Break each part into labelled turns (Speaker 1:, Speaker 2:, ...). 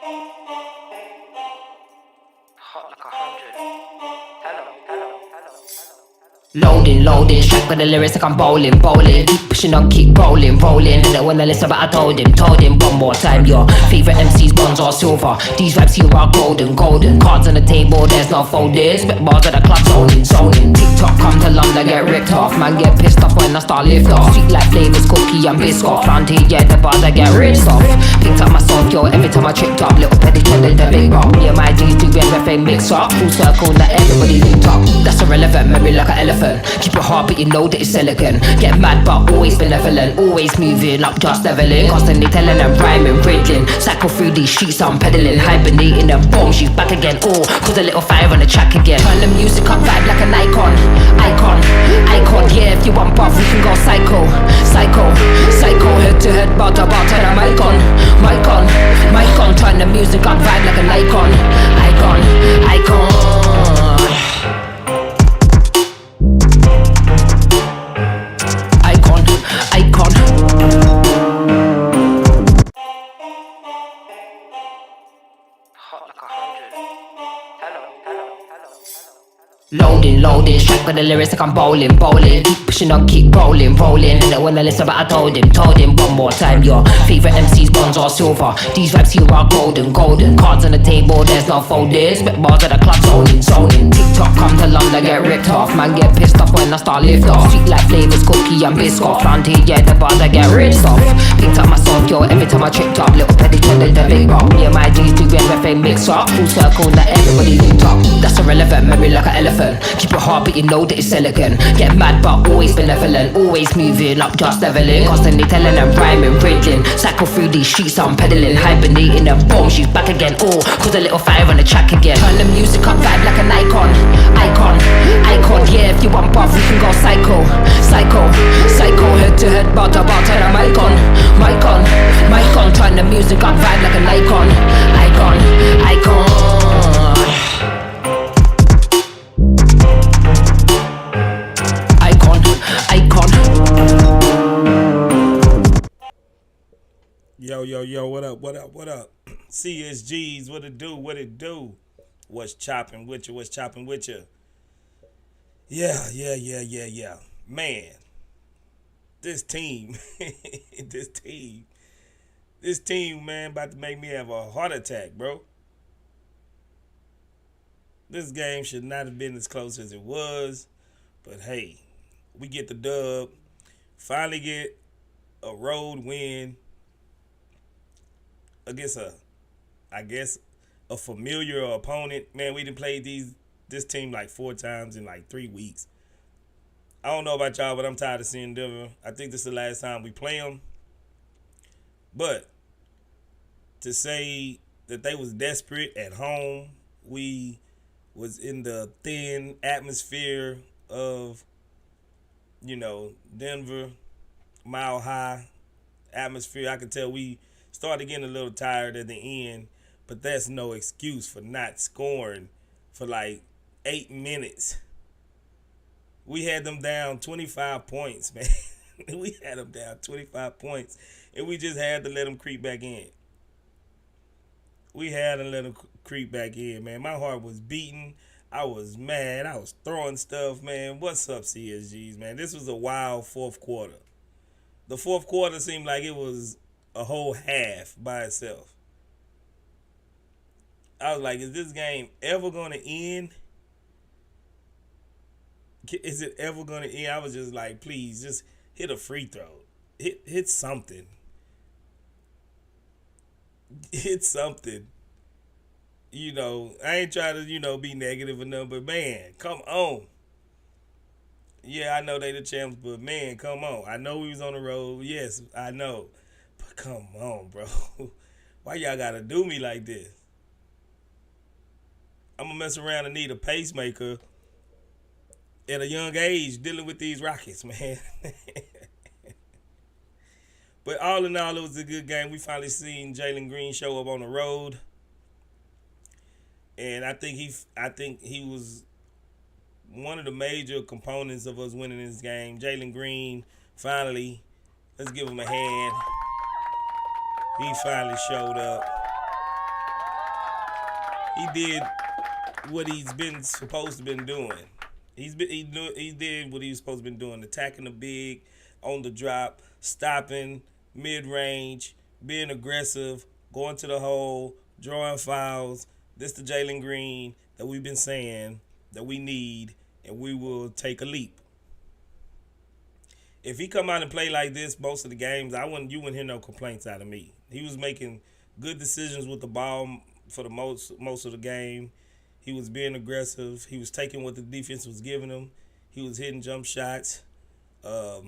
Speaker 1: Hot like 100. Hello, hello, hello, hello.
Speaker 2: Loading, strike with the lyrics like I'm bowling. Keep pushing on, keep rolling. And when I listen, but I told him one more time. Your favorite MCs, bronze or silver. These raps here are golden. Cards on the table, there's no folders. Spit bars at the club, zoning. TikTok come to London, get ripped off. Man get pissed off when I start lift off. Sweet like flavors, cookie and biscuit. Round here, yeah, the bars I get ripped off. Picked up my song, yo, every time I tripped up. Little petty trending the big rock. Me and my G's do everything mix up. Full circle, now everybody linked up. That's irrelevant, memory like an elephant. Keep it hard but you know that it's elegant. Get mad but always benevolent. Always moving up, just leveling. Constantly telling them rhyming, riddling. Cycle through these streets I'm peddling. Hibernating and boom, she's back again. Oh, cause a little fire on the track again. Turn the music up, vibe like an icon. Yeah, if you want buff we can go psycho. Head to head, bout to bout, turn a mic on. Turn the music up, vibe like an icon.
Speaker 1: Hot like 100. Hello, hello, hello, hello.
Speaker 2: Loading, strike with the lyrics like I'm bowling. Keep pushing on, keep rolling. And when I listen, but I told him one more time. Your favorite MCs, bronze or silver. These raps here are golden. Cards on the table, there's no folders. Spit bars at the club, zoning. TikTok come to London, get ripped off. Man get pissed off when I start lift off. Sweet like flavors, cookie and biscuit. Round here, yeah, the bars I get ripped off. Picked up my song, yo, every time I tripped up. Little petty trending the big rock. Me and my G's do everything mix up. Full circle, now everybody linked up. That's irrelevant, memory like an elephant. Keep it hard but you know that it's elegant. Get mad but always benevolent. Always moving up, just leveling. Constantly telling them rhyming, riddling. Cycle through these streets I'm peddling. Hibernating and boom, she's back again. Oh, cause a little fire on the track again. Turn the music up, vibe like an icon. Yeah, if you want buff we can go psycho. Head to head, bout to bout, turn a mic on. Turn the music up, vibe like an icon.
Speaker 3: Yo, what up? CSGs, what it do? What's chopping with you? Yeah. Man, this team, man, about to make me have a heart attack, bro. This game should not have been as close as it was, but hey, we get the dub. Finally get a road win against a familiar opponent. Man, we done played this team like 4 times in like 3 weeks. I don't know about y'all, but I'm tired of seeing Denver. I think this is the last time we play them. But to say that they was desperate at home, we was in the thin atmosphere of, Denver, mile high atmosphere. I could tell we started getting a little tired at the end, but that's no excuse for not scoring for like 8 minutes. We had them down 25 points, man. We had them down 25 points, and we just had to let them creep back in. Man. My heart was beating. I was mad. I was throwing stuff, man. What's up, CSGs, man? This was a wild fourth quarter. The fourth quarter seemed like it was a whole half by itself. I was like, is this game ever going to end? Is it ever going to end? I was just like, please, just hit a free throw. Hit something. Hit something. I ain't trying to, be negative or nothing, but man, come on. Yeah, I know they the champs, but man, come on. I know we was on the road. Yes, I know. But come on, bro. Why y'all got to do me like this? I'm going to mess around and need a pacemaker at a young age dealing with these Rockets, man. But all in all, it was a good game. We finally seen Jalen Green show up on the road. And I think he was one of the major components of us winning this game. Jalen Green, finally, let's give him a hand. He finally showed up. He did what he's been supposed to been doing. He did what he was supposed to been doing, attacking the big, on the drop, stopping, mid range, being aggressive, going to the hole, drawing fouls. This the Jalen Green that we've been saying that we need, and we will take a leap. If he come out and play like this most of the games, you wouldn't hear no complaints out of me. He was making good decisions with the ball for the most of the game. He was being aggressive. He was taking what the defense was giving him. He was hitting jump shots. Fred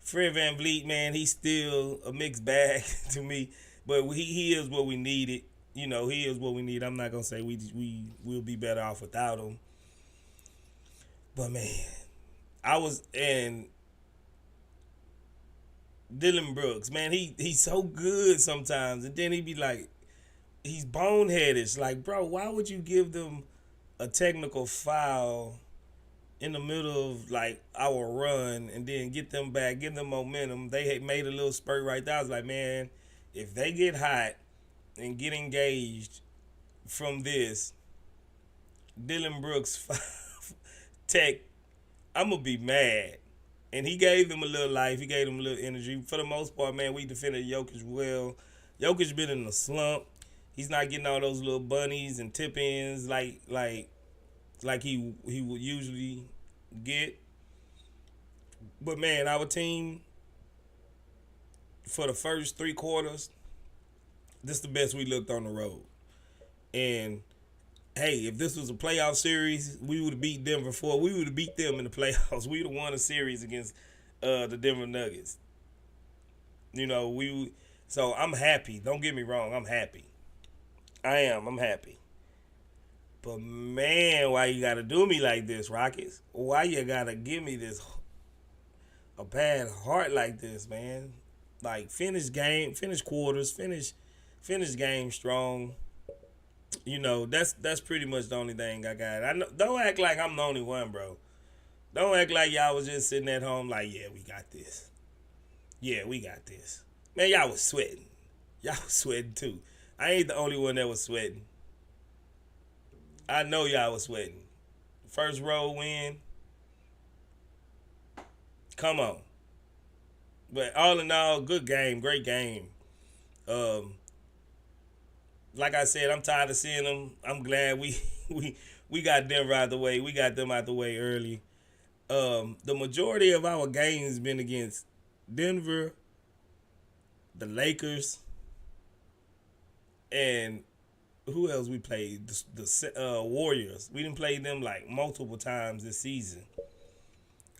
Speaker 3: VanVleet, man, he's still a mixed bag to me, but he is what we needed. You know, he is what we need. I'm not gonna say we'll be better off without him. But man, and Dylan Brooks, man, he's so good sometimes, and then he be like, he's boneheadish. Like, bro, why would you give them a technical foul in the middle of like our run and then get them back, give them momentum? They had made a little spurt right there. I was like, man, if they get hot and get engaged from this, Dylan Brooks tech, I'm gonna be mad. And he gave them a little life. He gave them a little energy. For the most part, man, we defended Jokic well. Jokic been in a slump. He's not getting all those little bunnies and tip ins like he would usually get. But man, our team for the first 3 quarters, this is the best we looked on the road. And hey, if this was a playoff series, we would have beat Denver we would have beat them in the playoffs. We would have won a series against the Denver Nuggets. You know, so I'm happy. Don't get me wrong, I'm happy. I'm happy. But man, why you gotta do me like this, Rockets? Why you gotta give me a bad heart like this, man? Like, finish quarters, finish game strong. You know, that's pretty much the only thing I got. Don't act like I'm the only one, bro. Don't act like y'all was just sitting at home like, yeah, we got this. Yeah, we got this. Man, y'all was sweating. Y'all was sweating too. I ain't the only one that was sweating. I know y'all was sweating. First row win. Come on. But all in all, good game, great game. Like I said, I'm tired of seeing them. I'm glad we got Denver out the way. We got them out the way early. The majority of our games been against Denver, the Lakers, and who else we played? The Warriors. We didn't play them like multiple times this season.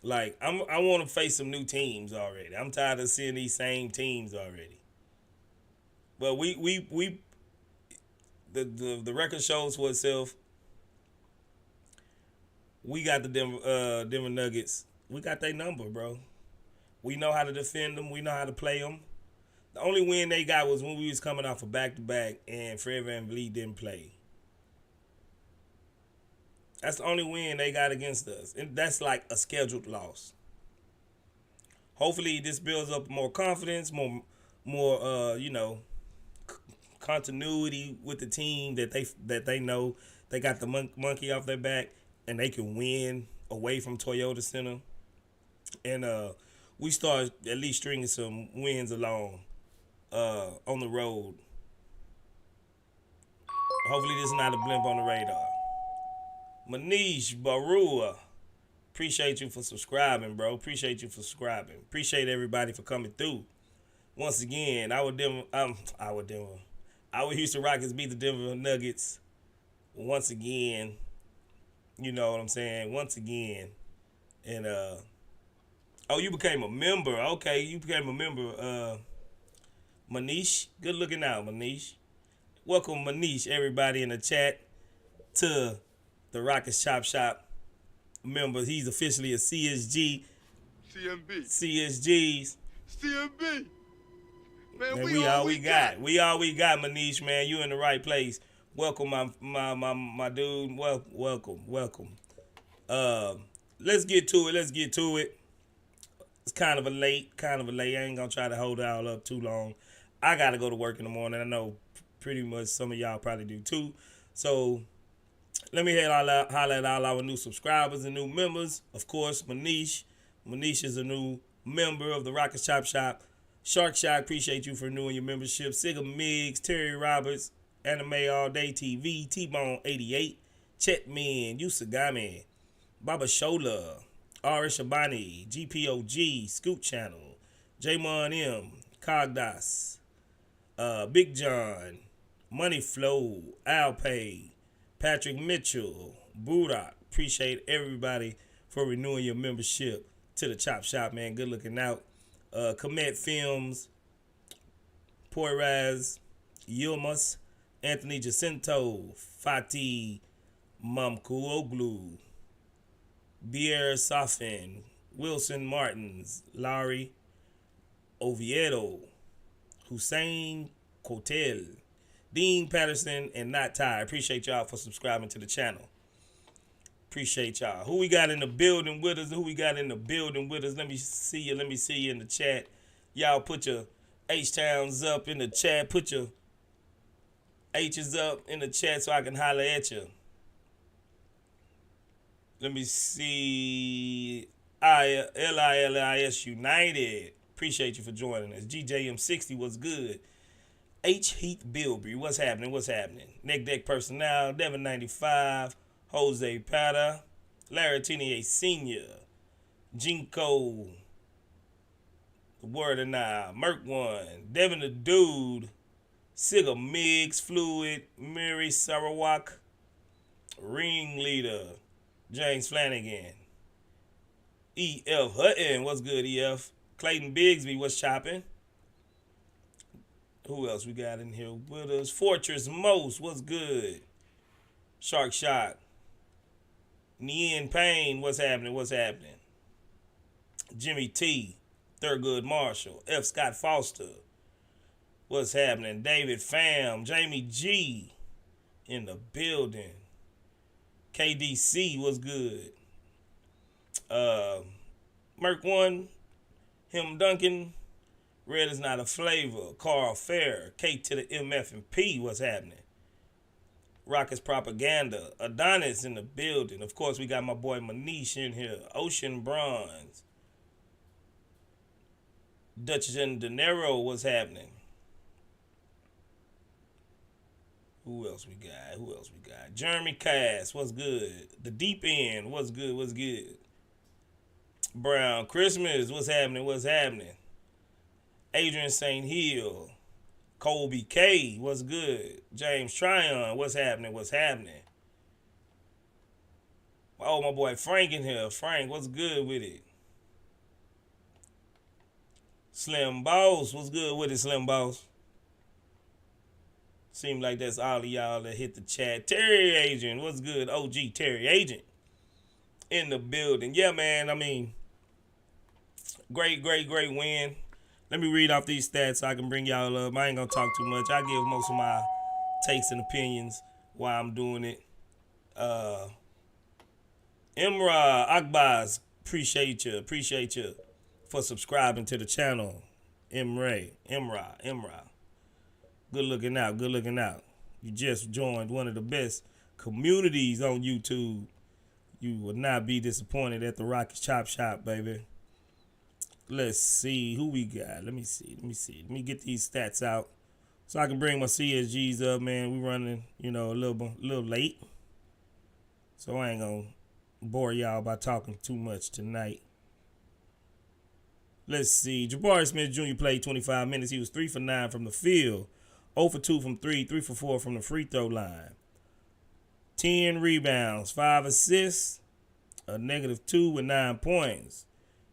Speaker 3: Like, I want to face some new teams already. I'm tired of seeing these same teams already. But the record shows for itself. We got the Denver Nuggets. We got their number, bro. We know how to defend them. We know how to play them. The only win they got was when we was coming off a back-to-back and Fred VanVleet didn't play. That's the only win they got against us. And that's like a scheduled loss. Hopefully this builds up more confidence, more continuity with the team that they know they got the monkey off their back and they can win away from Toyota Center. And we start at least stringing some wins along on the road. Hopefully this is not a blimp on the radar. Manish Barua, appreciate you for subscribing, bro. Appreciate you for subscribing. Appreciate everybody for coming through. Once again, our Houston Rockets beat the Denver Nuggets once again. You know what I'm saying? Once again. And you became a member. Okay, you became a member. Manish, good looking out, Manish. Welcome, Manish, everybody in the chat, to the Rockets Chop Shop member. He's officially a CSG.
Speaker 4: CMB.
Speaker 3: CSGs.
Speaker 4: CMB. Man,
Speaker 3: we all we got. We all we got, Manish, man. You in the right place. Welcome, my dude. Welcome. Let's get to it. It's kind of a late. I ain't gonna try to hold it all up too long. I gotta go to work in the morning. I know pretty much some of y'all probably do too. So let me highlight all our new subscribers and new members. Of course, Manish. Manish is a new member of the Rockets Chop Shop. Shark Shot, appreciate you for renewing your membership. Sigga Miggs, Terry Roberts, Anime All Day TV, T-Bone 88, Chetman, Usagami, Baba Shola, Ari Shabani, GPOG, Scoot Channel, Jamon M, Cogdas, Big John, Money Flow, Alpay, Patrick Mitchell, Burak. Appreciate everybody for renewing your membership to the Chop Shop, man. Good looking out. Komet Films, Poiraz, Yilmas, Anthony Jacinto, Fatih Mamkuoglu, Bier Safin, Wilson Martins, Larry Oviedo, Hussein Kotel, Dean Patterson, and Not Ty. Appreciate y'all for subscribing to the channel. Appreciate y'all. Who we got in the building with us? Let me see you in the chat. Y'all put your H-Towns up in the chat. Put your H's up in the chat so I can holler at you. Let me see. LILIS United. Appreciate you for joining us. GJM60 was good. H. Heath Bilbrey. What's happening? Neck Deck Personnel. Devin 95. Jose Pata. Larry Tinier Sr. Jinko. The Word of Now. Merc One. Devin the Dude. Sigga Miggs. Fluid. Mary Sarawak. Ringleader. James Flanagan. E.F. Hutton. What's good, E.F.? Clayton Bigsby. What's chopping? Who else we got in here with us? Fortress Most. What's good? Shark Shot. Nien Payne. What's happening? Jimmy T. Thurgood Marshall. F. Scott Foster. What's happening? David Pham. Jamie G. In the building. KDC. What's good? Merc One. Him Duncan. Red is not a flavor. Carl Fair. K to the MF and P. What's happening? Rockets Propaganda. Adonis in the building. Of course, we got my boy Manish in here. Ocean Bronze. Duchess and De Niro. What's happening? Who else we got? Jeremy Cass. What's good? The Deep End. What's good? Brown Christmas. What's happening? Adrian St. Hill. Colby K. What's good? James Tryon. What's happening? Oh, my boy Frank in here. Frank, what's good with it? Slim Boss. What's good with it, Slim Boss? Seems like that's all of y'all that hit the chat. Terry Agent. What's good? OG Terry Agent in the building. Yeah, man. I mean, great win. Let me read off these stats so I can bring y'all up. I ain't going to talk too much. I give most of my takes and opinions while I'm doing it. Imra Akbaz, appreciate you for subscribing to the channel. Imra. Good looking out. You just joined one of the best communities on YouTube. You will not be disappointed at the Rockets Chop Shop, baby. Let's see who we got. Let me see. Let me get these stats out so I can bring my CSGs up, man. We running, a little late. So I ain't going to bore y'all by talking too much tonight. Let's see. Jabari Smith Jr. played 25 minutes. He was 3 for 9 from the field, 0 for 2 from 3, 3 for 4 from the free throw line. 10 rebounds, 5 assists, a -2 with 9 points.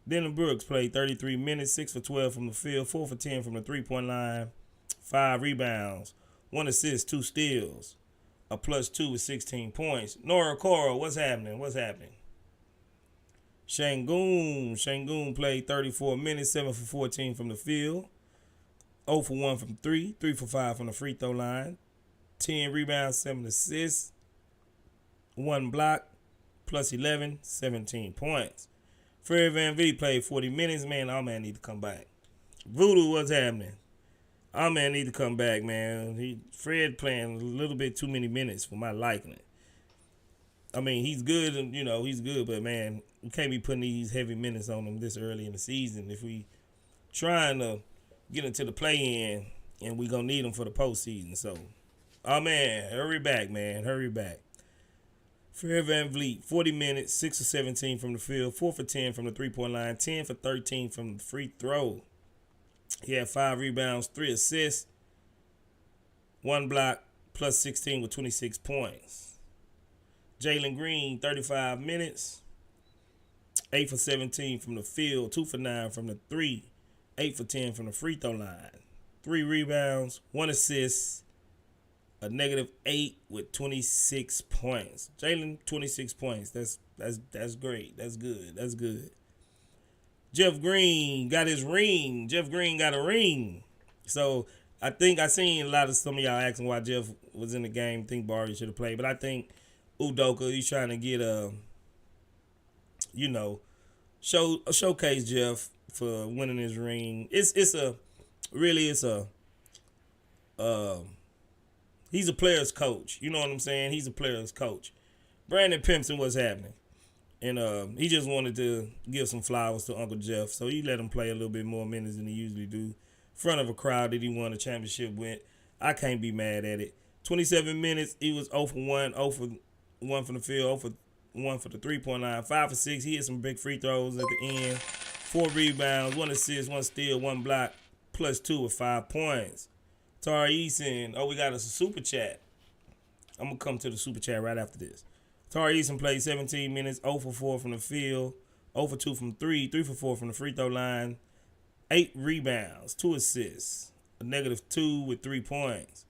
Speaker 3: Dylan Brooks played 33 minutes, 6 for 12 from the field, 4 for 10 from the three-point line, 5 rebounds, 1 assist, 2 steals, a +2 with 16 points. Nora Cora, what's happening? Shangoon played 34 minutes, 7 for 14 from the field, 0 for 1 from 3, 3 for 5 from the free throw line, 10 rebounds, 7 assists, 1 block, +11, 17 points. Fred VanVleet played 40 minutes. Man, all man need to come back. Voodoo, what's happening? Our man need to come back, man. Fred playing a little bit too many minutes for my liking. I mean, he's good, and he's good, but man, we can't be putting these heavy minutes on him this early in the season if we trying to get into the play-in, and we gonna need him for the postseason. So, oh man, hurry back, man, hurry back. Fred VanVleet, 40 minutes, 6 of 17 from the field, 4 for 10 from the three-point line, 10 for 13 from the free throw. He had 5 rebounds, 3 assists, 1 block, plus 16 with 26 points. Jalen Green, 35 minutes, 8 for 17 from the field, 2 for 9 from the 3, 8 for 10 from the free throw line, 3 rebounds, 1 assist, a -8 with 26 points. Jalen, 26 points. That's great. That's good. That's good. Jeff Green got his ring. Jeff Green got a ring. So I think I seen some of y'all asking why Jeff was in the game. Think Barry should have played, but I think Udoka, he's trying to get showcase Jeff for winning his ring. He's a player's coach. You know what I'm saying? He's a player's coach. Brandon Pimpson was happening. And he just wanted to give some flowers to Uncle Jeff. So he let him play a little bit more minutes than he usually do. In front of a crowd that he won a championship with. I can't be mad at it. 27 minutes, he was 0 for 1, 0 for 1 from the field, 0 for 1 for the three-point line, 5 for 6. He hit some big free throws at the end. 4 rebounds, 1 assist, 1 steal, 1 block, plus 2 with 5 points. Tari Eason, we got us a super chat. I'm going to come to the super chat right after this. Tari Eason played 17 minutes, 0 for 4 from the field, 0 for 2 from 3, 3 for 4 from the free throw line, 8 rebounds, 2 assists, a -2 with 3 points.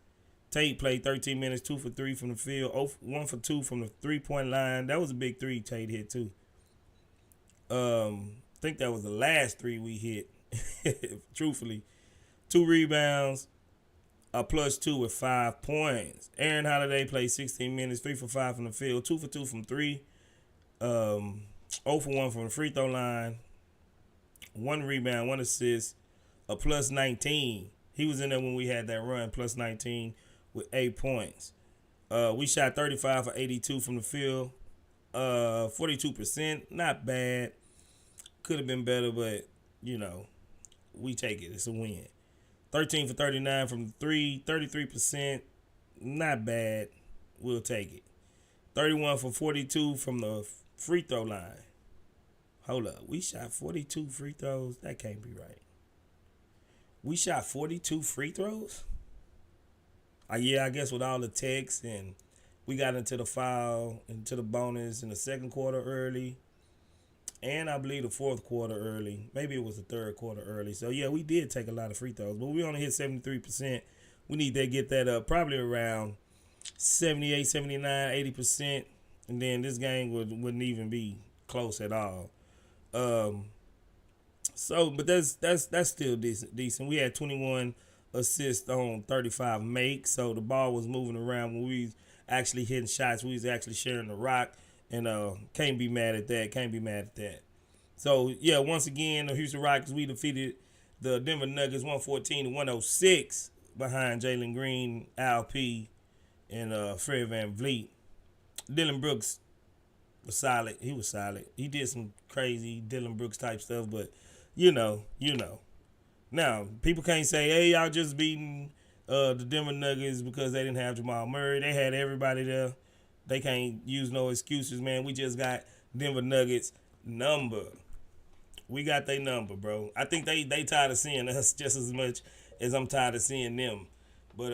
Speaker 3: Tate played 13 minutes, 2 for 3 from the field, 1 for 2 from the three-point line. That was a big 3 Tate hit too. I think that was the last 3 we hit, truthfully. 2 rebounds, a +2 with 5 points. Aaron Holiday played 16 minutes, 3 for 5 from the field, 2 for 2 from 3, 0 for 1 from the free throw line, 1 rebound, 1 assist, a +19. He was in there when we had that run, +19 with 8 points. We shot 35 for 82 from the field, 42%, not bad. Could have been better, but, we take it. It's a win. 13 for 39 from the 3, 33%, not bad. We'll take it. 31 for 42 from the free throw line. Hold up. We shot 42 free throws? That can't be right. We shot 42 free throws? Yeah, I guess with all the texts, and we got into the foul, into the bonus in the second quarter early. And I believe the fourth quarter early. Maybe it was the third quarter early. So, yeah, we did take a lot of free throws. But we only hit 73%. We need to get that up probably around 78, 79, 80%. And then this game wouldn't even be close at all. But that's still decent. We had 21 assists on 35 makes. So the ball was moving around when we was actually hitting shots. We was actually sharing the rock. And can't be mad at that. So, yeah, once again, the Houston Rockets, we defeated the Denver Nuggets 114-106 behind Jalen Green, Al P, and Fred VanVleet. Dylan Brooks was solid. He was solid. He did some crazy Dylan Brooks type stuff, but you know. Now, people can't say, hey, y'all just beating the Denver Nuggets because they didn't have Jamal Murray. They had everybody there. They can't use no excuses, man. We just got Denver Nuggets number. We got their number, bro. I think they tired of seeing us just as much as I'm tired of seeing them. But,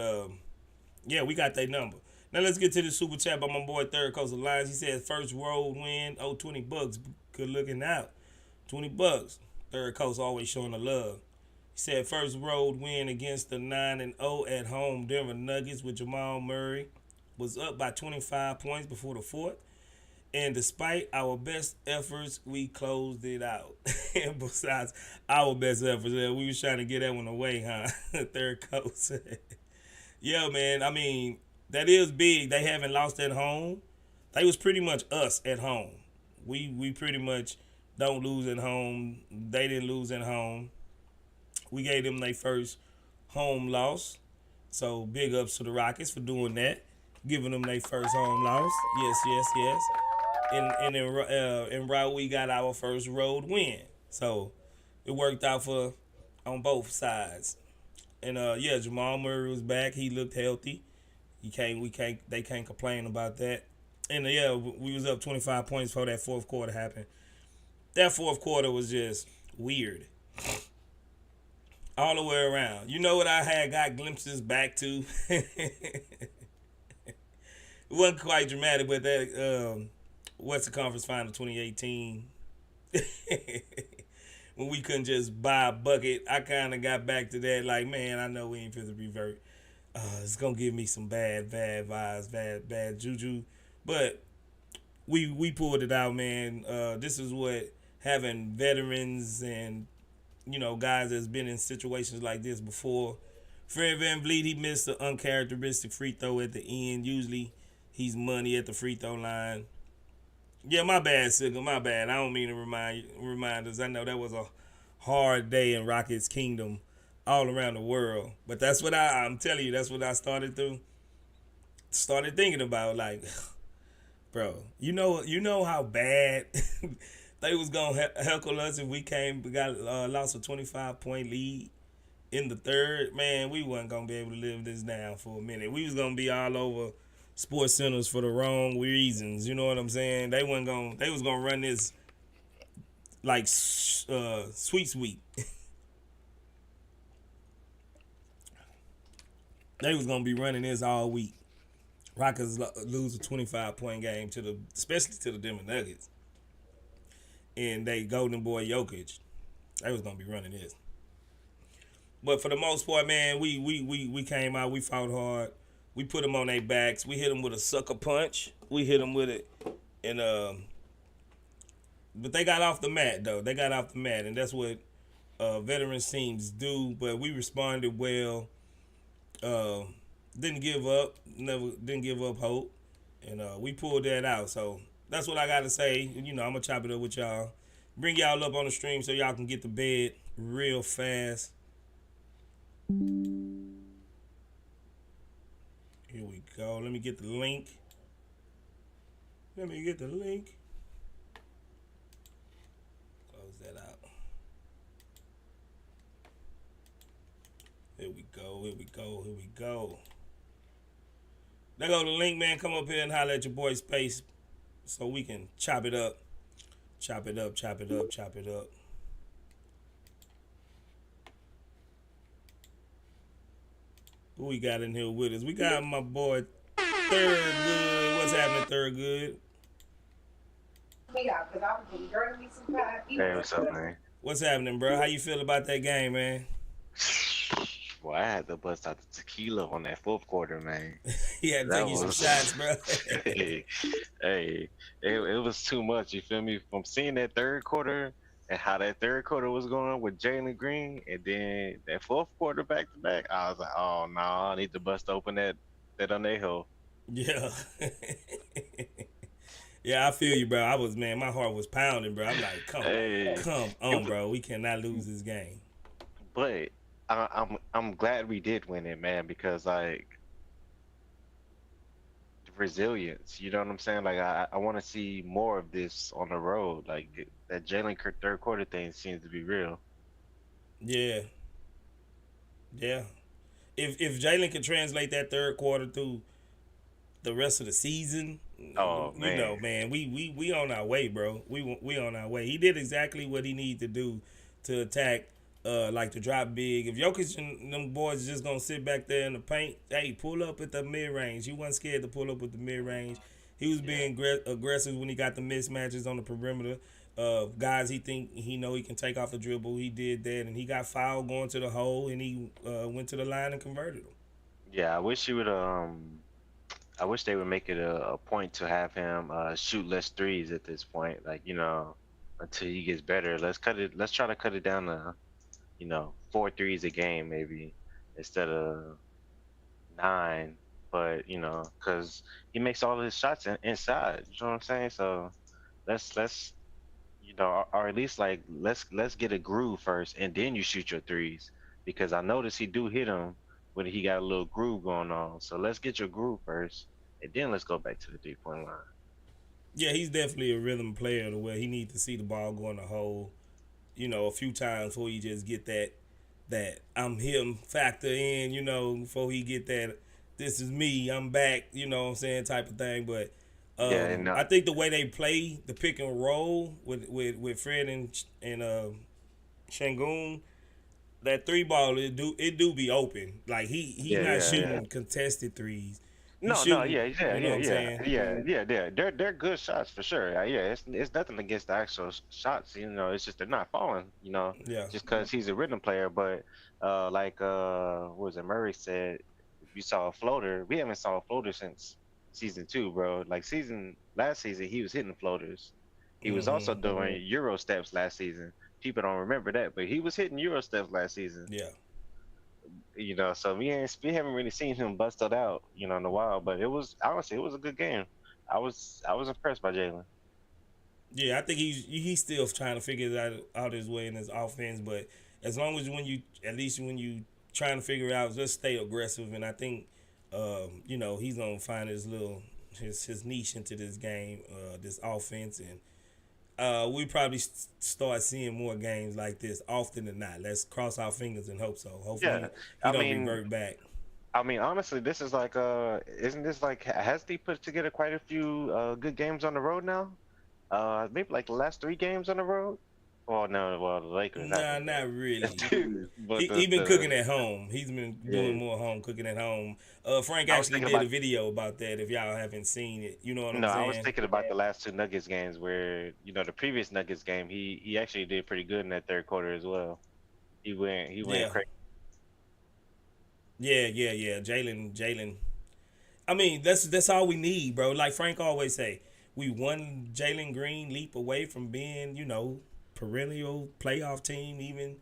Speaker 3: yeah, we got their number. Now let's get to the super chat by my boy Third Coast Alliance. He said first road win, $20. Good looking out. $20. Third Coast always showing the love. He said first road win against the 9-0 at home Denver Nuggets with Jamal Murray. Was up by 25 points before the fourth. And despite our best efforts, we closed it out. And besides our best efforts, we was trying to get that one away, huh? Third Coast. Yeah, man. I mean, that is big. They haven't lost at home. They was pretty much us at home. We pretty much don't lose at home. They didn't lose at home. We gave them their first home loss. So big ups to the Rockets for doing that, giving them their first home loss. Yes, yes, yes. And in route we got our first road win. So it worked out for on both sides. And yeah, Jamal Murray was back. He looked healthy. They can't complain about that. And yeah, we was up 25 points before that fourth quarter happened. That fourth quarter was just weird all the way around. You know what I had got glimpses back to? It wasn't quite dramatic, but that Western Conference Final 2018 when we couldn't just buy a bucket, I kind of got back to that. Like, man, I know we ain't fit to revert. It's gonna give me some bad vibes, bad juju. But we pulled it out, man. This is what having veterans and guys that's been in situations like this before. Fred VanVleet, he missed an uncharacteristic free throw at the end. Usually he's money at the free throw line. Yeah, my bad, Sigga. My bad. I don't mean to remind us. I know that was a hard day in Rockets Kingdom all around the world. But that's what I'm telling you, that's what I started thinking about. Like, bro, you know how bad they was gonna heckle us if we lost a 25-point lead in the third. Man, we wasn't gonna be able to live this down for a minute. We was gonna be all over Sports Centers for the wrong reasons. You know what I'm saying? They was gonna run this like sweet. They was gonna be running this all week. Rockets lose a 25-point game especially to the Denver Nuggets, and they Golden Boy Jokic. They was gonna be running this. But for the most part, man, we came out. We fought hard. We put them on their backs. We hit them with a sucker punch. We hit them with it, and but they got off the mat though. They got off the mat, and that's what veteran teams do. But we responded well. Didn't give up. Didn't give up hope, and we pulled that out. So that's what I got to say. I'm gonna chop it up with y'all. Bring y'all up on the stream so y'all can get to bed real fast. Here we go. Let me get the link. Close that out. Here we go. There go the link, man. Come up here and holler at your boy Space so we can chop it up. Chop it up. Who we got in here with us? We got my boy Thurgood. What's happening, Thurgood?
Speaker 5: Hey, what's up, man?
Speaker 3: What's happening, bro? How you feel about that game, man?
Speaker 5: Well, I had to bust out the tequila on that fourth quarter, man.
Speaker 3: He had to take you some shots, bro.
Speaker 5: Hey, it was too much. You feel me? From seeing that third quarter and how that third quarter was going with Jalen Green, and then that fourth quarter back to back, I was like, oh no, I need to bust open that anejo.
Speaker 3: Yeah. Yeah, I feel you, bro. My heart was pounding, bro. I'm like, come on, bro. We cannot lose this game.
Speaker 5: But I'm glad we did win it, man, because like the resilience, you know what I'm saying? Like I want to see more of this on the road. Like that Jalen third quarter thing seems to be real.
Speaker 3: Yeah. If Jalen could translate that third quarter through the rest of the season,
Speaker 5: man.
Speaker 3: man, we on our way, bro. We on our way. He did exactly what he needed to do to attack. Like to drop big. If Jokic and them boys just gonna sit back there in the paint, hey, pull up at the mid range. He wasn't scared to pull up with the mid range. He was being aggressive when he got the mismatches on the perimeter. Guys, he know he can take off the dribble. He did that, and he got fouled going to the hole, and he went to the line and converted them.
Speaker 5: Yeah, I wish he would. I wish they would make it a point to have him shoot less threes at this point. Like until he gets better. Let's try to cut it down to 4 threes a game maybe instead of 9. But because he makes all of his shots inside. You know what I'm saying? So let's or at least like let's get a groove first, and then you shoot your threes. because I noticed he do hit him when he got a little groove going on. So let's get your groove first, and then let's go back to the 3-point line.
Speaker 3: Yeah, he's definitely a rhythm player to where he needs to see the ball go in the hole, a few times before he just get that I'm him factor in, before he get that this is me, I'm back, what I'm saying, type of thing. But
Speaker 5: Yeah, and
Speaker 3: I think the way they play the pick and roll with Fred and Shangoon, that three ball it do be open. Like he
Speaker 5: yeah,
Speaker 3: not
Speaker 5: yeah, yeah.
Speaker 3: shooting contested threes. He's
Speaker 5: No, no,
Speaker 3: shooting,
Speaker 5: yeah, yeah,
Speaker 3: you know
Speaker 5: yeah,
Speaker 3: what I'm
Speaker 5: yeah,
Speaker 3: saying?
Speaker 5: yeah. They're good shots for sure. Yeah, it's nothing against the actual shots. It's just they're not falling.
Speaker 3: Yeah.
Speaker 5: Just because he's a rhythm player. But like what was it? Murray said, if you saw a floater, we haven't saw a floater since season 2, bro. Like last season, he was hitting floaters. He was also doing Euro steps last season. People don't remember that, but he was hitting Euro steps last season.
Speaker 3: Yeah.
Speaker 5: So we haven't really seen him busted out, in a while. But it was honestly, it was a good game. I was impressed by Jalen.
Speaker 3: Yeah, I think he's still trying to figure it out his way in his offense. But as long as at least when you trying to figure it out, just stay aggressive. And I think, he's gonna find his niche into this game, this offense, and we probably start seeing more games like this often than not. Let's cross our fingers and hope so. Hopefully,
Speaker 5: Yeah,
Speaker 3: he
Speaker 5: I
Speaker 3: don't
Speaker 5: mean,
Speaker 3: revert back.
Speaker 5: honestly, this is like isn't this like has he put together quite a few good games on the road now? Maybe like the last 3 games on the road. Oh no, well the Lakers
Speaker 3: Nah,
Speaker 5: haven't.
Speaker 3: not really.
Speaker 5: But
Speaker 3: He been
Speaker 5: the
Speaker 3: cooking at home. He's been doing
Speaker 5: yeah,
Speaker 3: more home cooking at home. Frank
Speaker 5: I was
Speaker 3: actually
Speaker 5: thinking
Speaker 3: did a
Speaker 5: about
Speaker 3: video about that. If y'all haven't seen it, you know what I'm
Speaker 5: no, I was
Speaker 3: saying?
Speaker 5: thinking about the last 2 Nuggets games where the previous Nuggets game he actually did pretty good in that third quarter as well. He went
Speaker 3: Yeah,
Speaker 5: crazy.
Speaker 3: yeah. Jalen. I mean, that's all we need, bro. Like Frank always say, we one Jalen Green leap away from being, perennial playoff team. Even,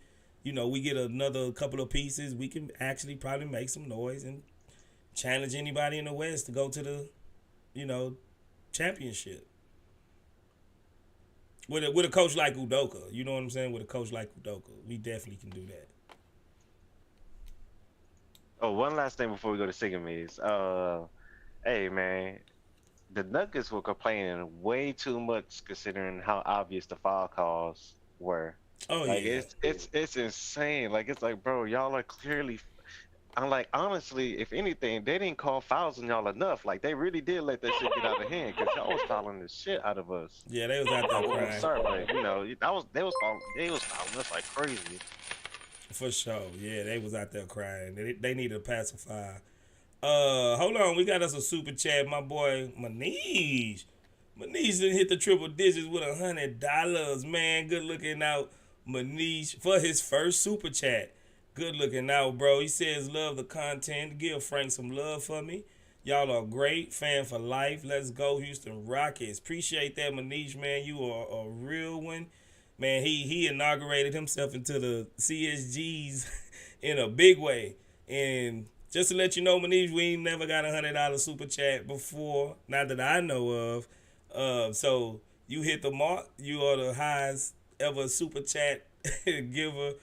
Speaker 3: we get another couple of pieces, we can actually probably make some noise and challenge anybody in the West to go to the, you know, championship. With a coach like Udoka, you know what I'm saying? With a coach like Udoka, we definitely can do that.
Speaker 5: Oh, one last thing before we go to Sigamies. Hey man, the Nuggets were complaining way too much considering how obvious the foul calls were.
Speaker 3: Oh
Speaker 5: Like
Speaker 3: yeah,
Speaker 5: it's insane. Like it's like, bro, y'all are clearly. I'm like, honestly, if anything, they didn't call fouls on y'all enough. Like they really did let that shit get out of hand because y'all was fouling the shit out of us.
Speaker 3: yeah, they was out there
Speaker 5: Oh,
Speaker 3: crying
Speaker 5: sorry, but they was fouling us like crazy.
Speaker 3: for sure. Yeah, they was out there crying. They needed a pacifier. Hold on, we got us a super chat, my boy Manish. Manish done hit the triple digits with $100, man. Good looking out, Manish, for his first super chat. Good looking out, bro. He says, love the content. Give Frank some love for me. Y'all are great. Fan for life. Let's go, Houston Rockets. Appreciate that, Manish, man. You are a real one. Man, he inaugurated himself into the CSGs in a big way. And just to let you know, Manish, we ain't never got $100 super chat before, not that I know of. So you hit the mark. You are the highest ever super chat giver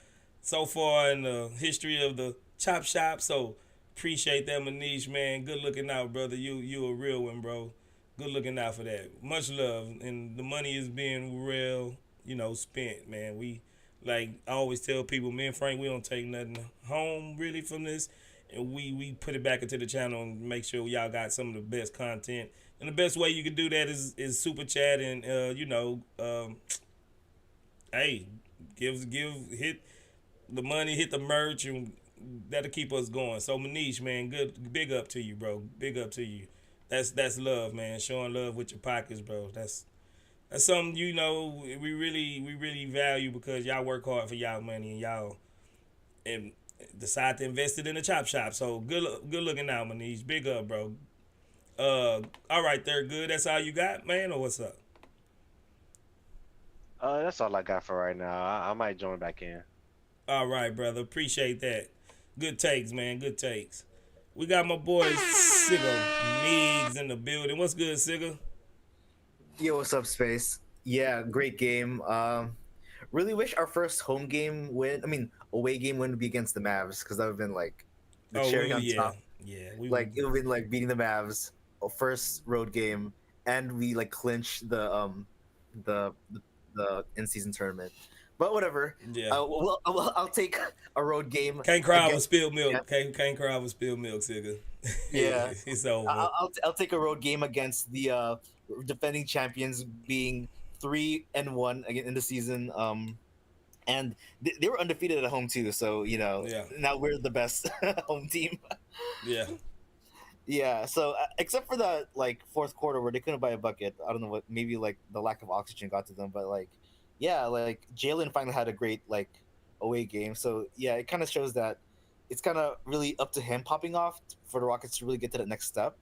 Speaker 3: so far in the history of the Chop Shop. So appreciate that, Manish, man. Good looking out, brother. You a real one, bro. Good looking out for that. Much love, and the money is being well, spent, man. We like I always tell people, me and Frank, we don't take nothing home really from this, and we put it back into the channel and make sure y'all got some of the best content. And the best way you can do that is super chat and hey, hit the money, hit the merch, and that'll keep us going. So Manish, man, good, big up to you, bro. Big up to you. That's love, man. Showing love with your pockets, bro. That's something we really value because y'all work hard for y'all money and y'all and decide to invest it in the chop shop. So good looking out, Manish. Big up, bro. All right, there, good. That's all you got, man, or what's up?
Speaker 5: That's all I got for right now. I might join back in.
Speaker 3: All right, brother. Appreciate that. Good takes, man. Good takes. We got my boy Sigga Meigs in the building. What's good, Sigga?
Speaker 6: Yo, what's up, Space? Yeah, great game. really wish our first home game win. I mean, away game win would be against the Mavs because that would have been like the
Speaker 3: Oh,
Speaker 6: cherry on
Speaker 3: yeah,
Speaker 6: top.
Speaker 3: yeah. We
Speaker 6: Like it would have been like beating the Mavs, first road game, and we like clinch the the, the in season tournament. But whatever.
Speaker 3: yeah.
Speaker 6: I'll take a road game
Speaker 3: Can't cry with
Speaker 6: against.
Speaker 3: spilled
Speaker 6: Yeah,
Speaker 3: milk. Can't cry with spilled milk, Sigga.
Speaker 6: yeah.
Speaker 3: It's over.
Speaker 6: I'll take a road game against the defending champions, being 3-1 again in the season. And they were undefeated at home too. So
Speaker 3: Yeah,
Speaker 6: now we're the best home team.
Speaker 3: yeah.
Speaker 6: Yeah. So except for the like fourth quarter where they couldn't buy a bucket, I don't know what. Maybe like the lack of oxygen got to them, but like, yeah, like Jalen finally had a great like away game. So yeah, it kind of shows that it's kind of really up to him popping off for the Rockets to really get to the next step.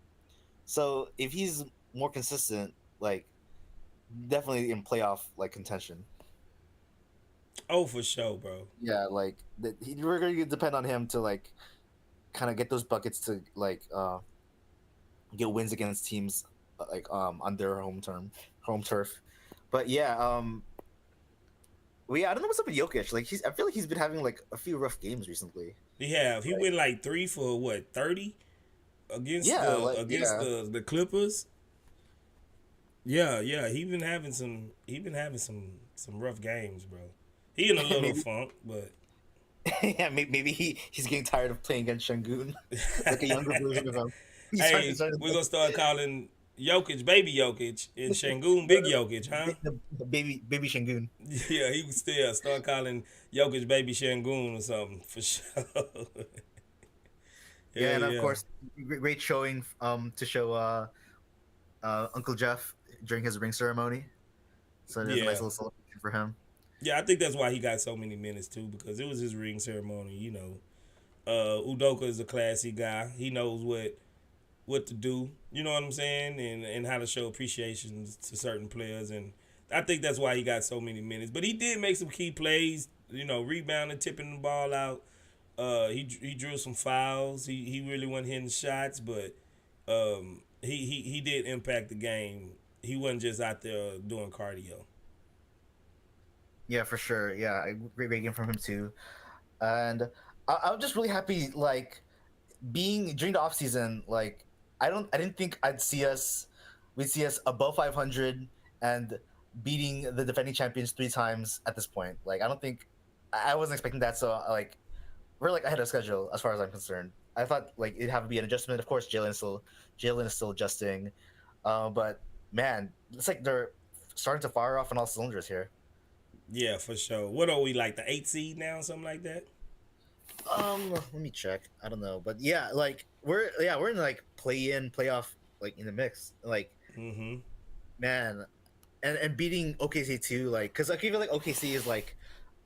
Speaker 6: So if he's more consistent, like definitely in playoff like contention.
Speaker 3: Oh, for sure, bro.
Speaker 6: Yeah, like we're gonna depend on him to like kind of get those buckets to like get wins against teams like on their home turf. But yeah, I don't know what's up with Jokic. Like I feel like he's been having like a few rough games recently.
Speaker 3: He went like 3 for what 30 against
Speaker 6: Yeah, like
Speaker 3: against
Speaker 6: yeah.
Speaker 3: the Clippers. Yeah, yeah. He been having some rough games, bro. He in a little
Speaker 6: maybe
Speaker 3: funk, but
Speaker 6: yeah, maybe he's getting tired of playing against Shangun, like a younger version of him.
Speaker 3: hey, we're gonna start calling Jokic baby Jokic and Shangoon big Jokic, huh?
Speaker 6: the baby Shangun.
Speaker 3: Yeah, he would still start calling Jokic baby Shangoon or something for sure.
Speaker 6: Yeah,
Speaker 3: Hell
Speaker 6: and of
Speaker 3: yeah.
Speaker 6: course, great showing to show Uncle Jeff during his ring ceremony. So there's a nice
Speaker 3: Yeah.
Speaker 6: little celebration for him.
Speaker 3: Yeah, I think that's why he got so many minutes too, because it was his ring ceremony, Udoka is a classy guy. He knows what to do, you know what I'm saying, and how to show appreciation to certain players, and I think that's why he got so many minutes. But he did make some key plays, rebounding, tipping the ball out. He drew some fouls. He really wasn't hitting shots, but he did impact the game. He wasn't just out there doing cardio.
Speaker 6: Yeah, for sure. Yeah, great game from him too. And I'm just really happy, like being during the off season. Like I didn't think we'd see us above 500 and beating the defending champions 3 times at this point. Like I don't think I wasn't expecting that. So like we're like ahead of schedule as far as I'm concerned. I thought like it'd have to be an adjustment. Of course, Jalen is still adjusting, but man, it's like they're starting to fire off on all cylinders here.
Speaker 3: Yeah, for sure. What are we, like the 8th seed now, something like that?
Speaker 6: Let me check. I don't know, but yeah, like we're in like playoff, like in the mix. Like
Speaker 3: Mm-hmm.
Speaker 6: man, and beating OKC too, like because I feel like OKC is like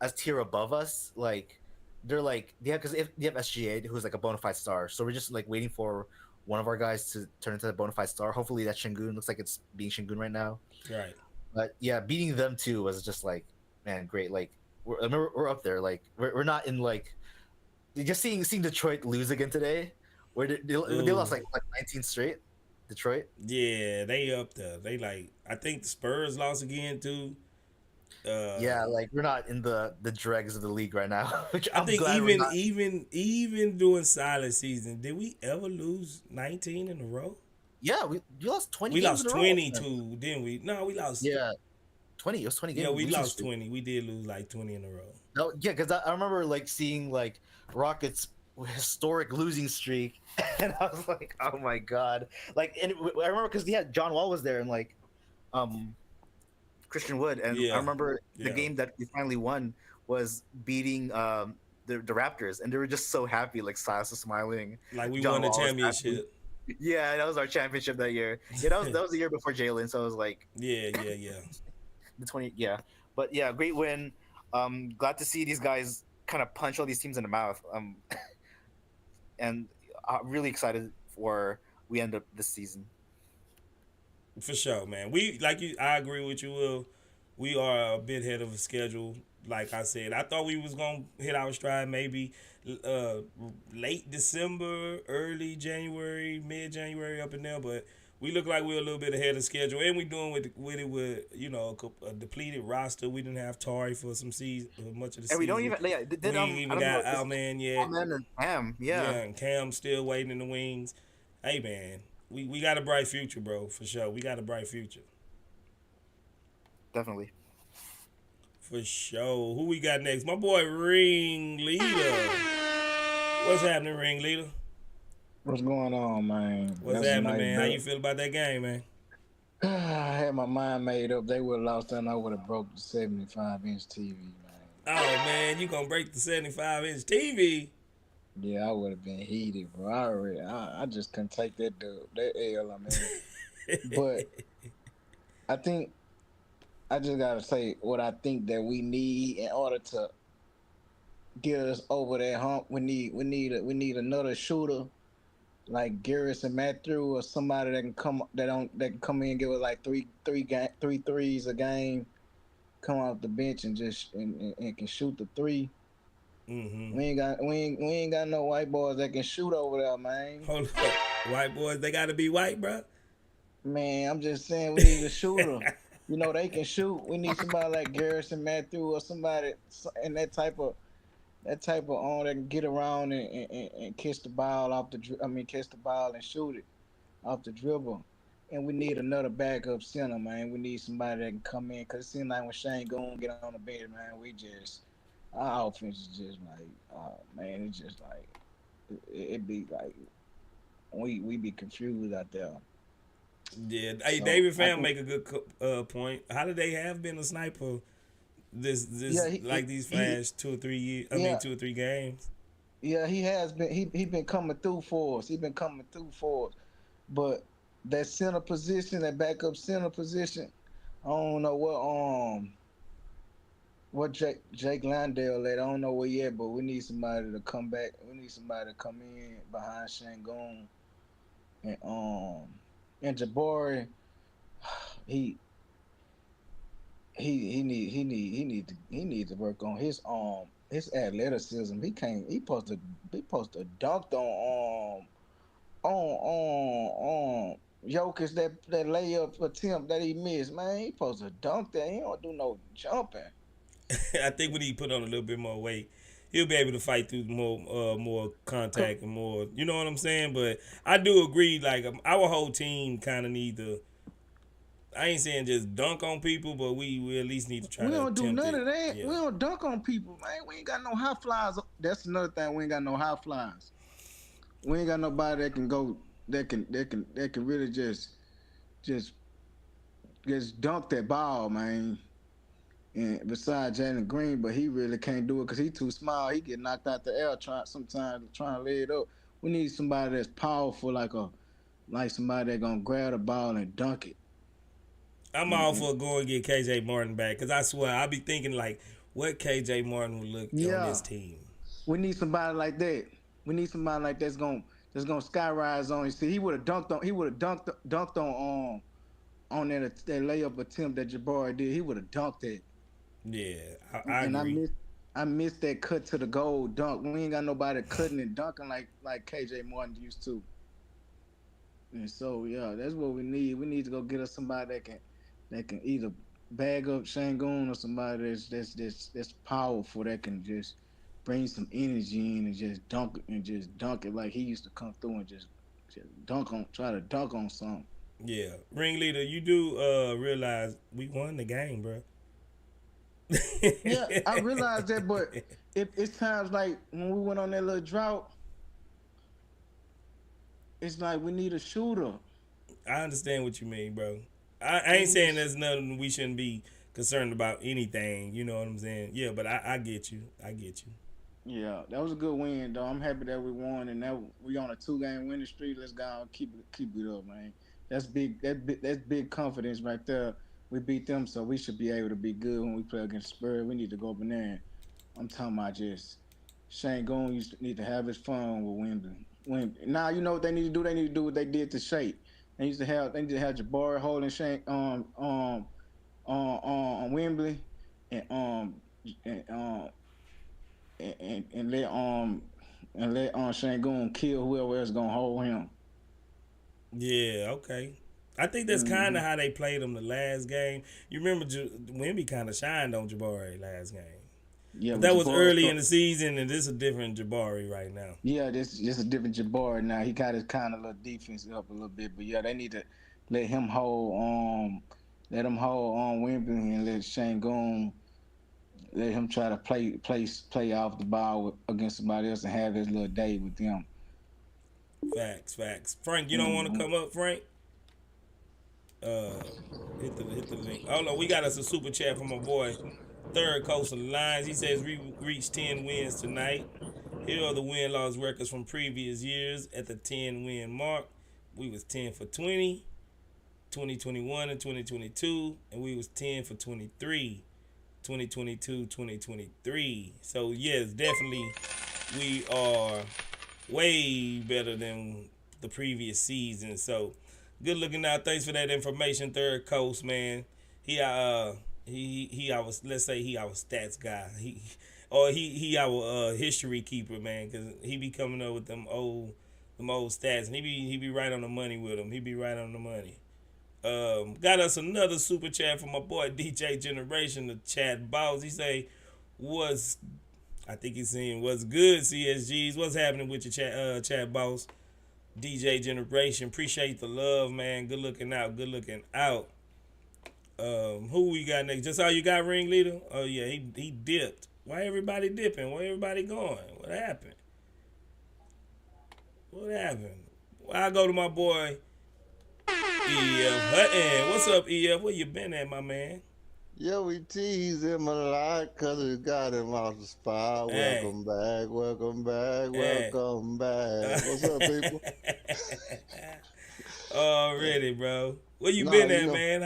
Speaker 6: a tier above us. Like they're like because if they have SGA who's like a bona fide star, so we're just like waiting for one of our guys to turn into a bona fide star. Hopefully that's Shingun. Looks like it's being Shingun right now.
Speaker 3: Right.
Speaker 6: But yeah, beating them too was just like man, great. Like we're up there. Like we're not in like just seeing Detroit lose again today, where they lost
Speaker 3: Ooh.
Speaker 6: like 19 straight. Detroit.
Speaker 3: Yeah, they up there. They like I think the Spurs lost again too.
Speaker 6: Yeah, like we're not in the dregs of the league right now, which
Speaker 3: I
Speaker 6: I'm
Speaker 3: think
Speaker 6: glad we're not.
Speaker 3: even during silent season, did we ever lose 19 in a row?
Speaker 6: Yeah, we lost 20
Speaker 3: We
Speaker 6: games
Speaker 3: lost
Speaker 6: in a row.
Speaker 3: 22, didn't we? No, we lost.
Speaker 6: Yeah, 20. It was 20
Speaker 3: Yeah,
Speaker 6: game
Speaker 3: we
Speaker 6: losing
Speaker 3: lost
Speaker 6: streak.
Speaker 3: 20. We did lose like 20 in a row.
Speaker 6: No, yeah, because I remember like seeing like Rockets historic losing streak, and I was like, oh my god, like, and I remember because John Wall was there and like, um, Christian Wood, and I
Speaker 3: Yeah,
Speaker 6: remember the
Speaker 3: yeah.
Speaker 6: game that we finally won was beating the Raptors, and they were just so happy, like Silas was smiling,
Speaker 3: Like we
Speaker 6: John
Speaker 3: won the
Speaker 6: Wall was happy.
Speaker 3: championship.
Speaker 6: Yeah, that was our championship that year. Yeah, that was the year before Jalen, so I was like
Speaker 3: Yeah, yeah, yeah.
Speaker 6: the 20. Yeah, but yeah, great win. Glad to see these guys kind of punch all these teams in the mouth. And really excited for we end up this season.
Speaker 3: For sure, man. I agree with you, Will. We are a bit ahead of a schedule. Like I said, I thought we was gonna hit our stride maybe uh late December, early January, mid January up in there, but we look like we're a little bit ahead of schedule, and we doing with it with a depleted roster. We didn't have Tari for some season, much of the
Speaker 6: And we
Speaker 3: season.
Speaker 6: don't even
Speaker 3: We ain't
Speaker 6: I
Speaker 3: even
Speaker 6: don't know
Speaker 3: got our man yet.
Speaker 6: Man and Cam,
Speaker 3: Yeah, and Cam still waiting in the wings. Hey man, we got a bright future, bro, for sure. We got a bright future.
Speaker 6: definitely.
Speaker 3: For sure. Who we got next? My boy Ringleader. What's happening, Ringleader?
Speaker 7: What's going on, man?
Speaker 3: What's
Speaker 7: That's a
Speaker 3: happening,
Speaker 7: nice
Speaker 3: man? How
Speaker 7: dub.
Speaker 3: you feel about that game, man?
Speaker 7: I had my mind made up. They would have lost and I would have broke the 75-inch TV, man.
Speaker 3: Oh man, you gonna break the 75-inch TV?
Speaker 7: Yeah, I would have been heated, bro. I just couldn't take that L, I mean. But I think I just gotta say what I think that we need in order to get us over that hump. We need another shooter like Garrison Matthew or somebody that can come in and give us like three threes a game, come off the bench and just and can shoot the three.
Speaker 3: Mm-hmm.
Speaker 7: We ain't got no white boys that can shoot over there, man.
Speaker 3: Hold up. White boys, they gotta be white, bro.
Speaker 7: Man, I'm just saying we need a shooter. They can shoot. We need somebody like Garrison Matthew or somebody in that type of that can get around and catch the ball catch the ball and shoot it off the dribble. And we need another backup center, man. We need somebody that can come in because it seems like when Shane Goon get on the bench, man, our offense is just like, oh man, it's just like it be like we be confused out there.
Speaker 3: Yeah. Hey,
Speaker 7: So
Speaker 3: David
Speaker 7: I
Speaker 3: Pham
Speaker 7: think,
Speaker 3: make a good point. How did they have been a sniper this
Speaker 7: yeah,
Speaker 3: these last 2 or 3 years? I mean,
Speaker 7: yeah,
Speaker 3: 2 or 3 games.
Speaker 7: yeah, he has been. He been coming through for us. He been coming through for us. But that center position, that backup center position, I don't know what Jake Landale at. I don't know where yet, but we need somebody to come back. We need somebody to come in behind Shangoon and Jabari. He he need to work on his athleticism. He supposed to dunk on Jokic that layup attempt that he missed, man. He supposed to dunk that. He don't do no jumping.
Speaker 3: I think when he put on a little bit more weight, he'll be able to fight through more
Speaker 7: Co-
Speaker 3: contact and more. You know what I'm saying? But I do agree. Like our whole team kind of need to. I ain't saying just dunk on people, but we at least need to try
Speaker 7: We
Speaker 3: to
Speaker 7: don't do
Speaker 3: attempt
Speaker 7: none
Speaker 3: it.
Speaker 7: of that.
Speaker 3: Yeah.
Speaker 7: We don't dunk on people, man. We ain't got no high flyers. That's another thing. We ain't got no high flyers. We ain't got nobody that can go that can really just just dunk that ball, man. And besides Jalen Green, but he really can't do it because he too small. He get knocked out the air sometimes trying to lay it up. We need somebody that's powerful, like somebody that gonna grab the ball and dunk it.
Speaker 3: I'm all
Speaker 7: And
Speaker 3: for going and get KJ Martin back because I swear I be thinking like what KJ Martin would look on
Speaker 7: yeah,
Speaker 3: this team.
Speaker 7: we need somebody like that. We need somebody like that's gonna skyrise on. You see, he would have dunked on that layup attempt that Jabari did. He would have dunked it.
Speaker 3: Yeah, I
Speaker 7: And
Speaker 3: agree.
Speaker 7: I missed that cut to the goal dunk. We ain't got nobody cutting and dunking like KJ Martin used to. And so yeah, that's what we need. We need to go get us somebody that can either bag up Shangoon or somebody that's powerful that can just bring some energy in and just dunk it like he used to come through and just try to dunk on something.
Speaker 3: Yeah, ringleader, you do realize we won the game, bro.
Speaker 7: Yeah, I realized that, but it's times like when we went on that little drought, it's like we need a shooter.
Speaker 3: I understand what you mean, bro. I ain't saying there's nothing we shouldn't be concerned about anything. You know what I'm saying? Yeah, but I get you. I get you.
Speaker 7: Yeah, that was a good win, though. I'm happy that we won, and that we on a 2-game winning streak. Let's go and keep it up, man. That's big. That's big confidence right there. We beat them, so we should be able to be good when we play against Spurs. We need to go up in there. I'm talking about just Shane Goon need to have his fun with Wembley. Now you know what they need to do. They need to do what they did to Shake. They need to have Jabari holding Shane on Wembley and and um and let Shangoon kill whoever else gonna hold him.
Speaker 3: Yeah, okay. I think that's kind of how they played him the last game. You remember Wemby kind of shined on Jabari last game.
Speaker 7: Yeah,
Speaker 3: But
Speaker 7: but
Speaker 3: that was
Speaker 7: Jabari
Speaker 3: early in the season, and this is a different Jabari right now.
Speaker 7: Yeah, this a different Jabari now. He got his kind of little defense up a little bit, but yeah, they need to let him hold let him hold on Wemby and let Şengün let him try to play off the ball against somebody else and have his little day with them.
Speaker 3: Facts. Frank, you don't want to come up, Frank? Hit the link. Oh no, we got us a super chat from my boy, Third Coast of the Lines. He says we reached 10 wins tonight. Here are the win-loss records from previous years at the 10-win mark. We was 10 for 20, 2021 and 2022, and we was 10 for 23, 2022, 2023. So yes, definitely we are way better than the previous season. So good looking out. Thanks for that information, Third Coast, man. He our let's say he our stats guy. He our history keeper, man, because he be coming up with them old stats, and he be right on the money with them. He be right on the money. Got us another super chat from my boy DJ Generation, the chat boss. He say, I think he's saying what's good, CSGs. What's happening with your chat boss? DJ Generation. Appreciate the love, man. Good looking out. Who we got next? Just how you got, ringleader? Oh yeah, he dipped. Why everybody dipping? Where everybody going? What happened? Well, I go to my boy EF Hutton. What's up, EF? Where you been at, my man?
Speaker 8: Yo, we tease him a lot because we got him off the spot.
Speaker 3: Hey.
Speaker 8: Welcome back.
Speaker 3: Hey.
Speaker 8: What's up, people?
Speaker 3: Already, bro. Where you been at, man?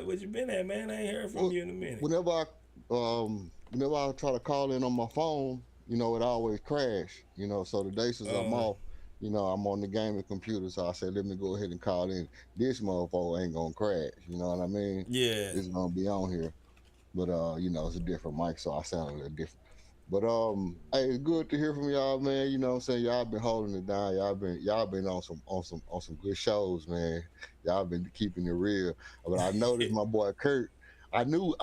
Speaker 3: What you been at, man? I ain't heard from you in a minute.
Speaker 8: Whenever I try to call in on my phone, it always crash. So the days since I'm off, I'm on the gaming computer, so I said, let me go ahead and call in. This motherfucker ain't gonna crash. You know what I mean?
Speaker 3: Yeah.
Speaker 8: It's gonna be on here, but it's a different mic, so I sound a little different. But hey, it's good to hear from y'all, man. You know what I'm saying? Y'all been holding it down. Y'all been on some good shows, man. Y'all been keeping it real. But I noticed my boy Kurt. I knew.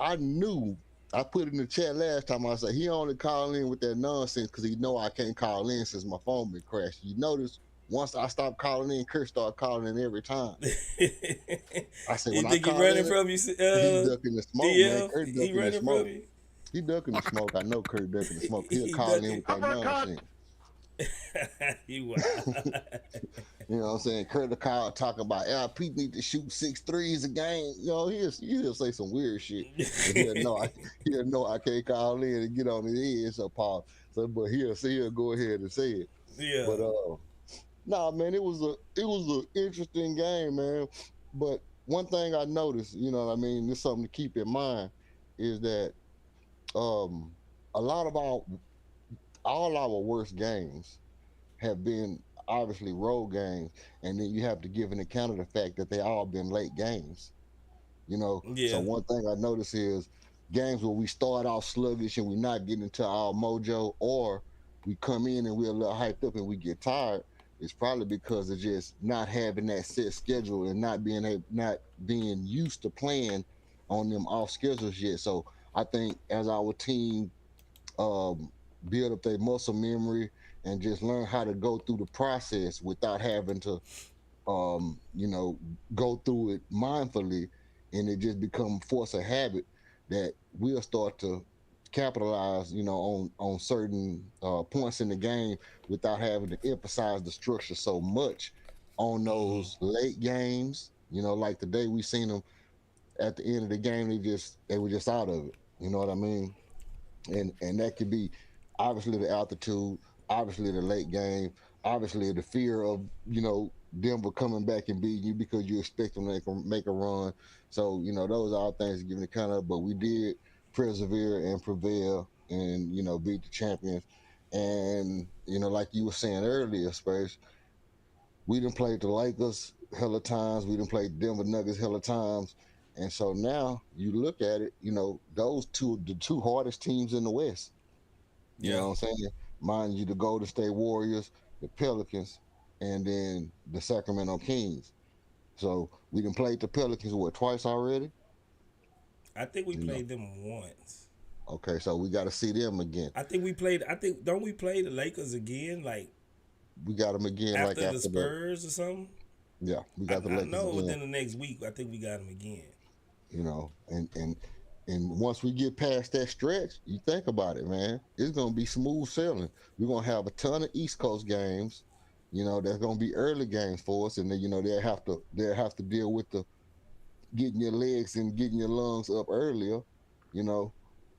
Speaker 8: I put in the chat last time. I said he only call in with that nonsense because he know I can't call in since my phone been crashed. You notice once I stopped calling in, Kurt started calling in every time. I said,
Speaker 3: you
Speaker 8: when
Speaker 3: think
Speaker 8: I call
Speaker 3: he running
Speaker 8: in,
Speaker 3: from you?
Speaker 8: he ducking the smoke,
Speaker 3: DL?
Speaker 8: man. Kurt
Speaker 3: He
Speaker 8: ducking the
Speaker 3: running
Speaker 8: smoke.
Speaker 3: from you?
Speaker 8: He ducking the smoke. I know Kurt ducking the smoke. He'll
Speaker 3: He
Speaker 8: call in
Speaker 3: ducking.
Speaker 8: with that nonsense.
Speaker 3: You wild.
Speaker 8: You know what I'm saying? Kurt the call talking about Pete need to shoot 6 threes a game. He'll say some weird shit. He'll know I can't call in and get on his head, so Paul. But he'll go ahead and say it.
Speaker 3: Yeah.
Speaker 8: But nah, man, it was an interesting game, man. But one thing I noticed, you know what I mean, there's something to keep in mind, is that a lot of all our worst games have been obviously road games, and then you have to give an account of the fact that they all been late games.
Speaker 3: Yeah.
Speaker 8: So one thing I notice is games where we start off sluggish and we're not getting into our mojo, or we come in and we're a little hyped up and we get tired. It's probably because of just not having that set schedule and not being used to playing on them off schedules yet. So I think as our team build up their muscle memory and just learn how to go through the process without having to go through it mindfully, and it just become force of habit, that we'll start to capitalize on certain points in the game without having to emphasize the structure so much on those late games. Like today we seen them at the end of the game, they were just out of it. You know what I mean? And that could be obviously the altitude, obviously the late game, obviously the fear of Denver coming back and beating you because you expect them to make a run. So those are all things to give an account of. But we did persevere and prevail and beat the champions. And like you were saying earlier, Space, we done played the Lakers hella times, we done played Denver Nuggets hella times. And so now you look at it, those the two hardest teams in the West. You know what I'm saying? Mind you, the Golden State Warriors, the Pelicans, and then the Sacramento Kings. So we done played the Pelicans twice already.
Speaker 3: I think we
Speaker 8: You know.
Speaker 3: played them once.
Speaker 8: Okay, so we got to see them again.
Speaker 3: I think we played. I think don't we play the Lakers again? Like
Speaker 8: We got them again, like
Speaker 3: after the
Speaker 8: after the
Speaker 3: Spurs or something.
Speaker 8: yeah, we
Speaker 3: I,
Speaker 8: got the
Speaker 3: I
Speaker 8: Lakers
Speaker 3: know
Speaker 8: again.
Speaker 3: within the next week. I think we got them again.
Speaker 8: You know, and once we get past that stretch, you think about it, man. It's gonna be smooth sailing. We're gonna have a ton of East Coast games. You know, there's gonna be early games for us, and then they'll have to deal with the getting your legs and getting your lungs up earlier. You know,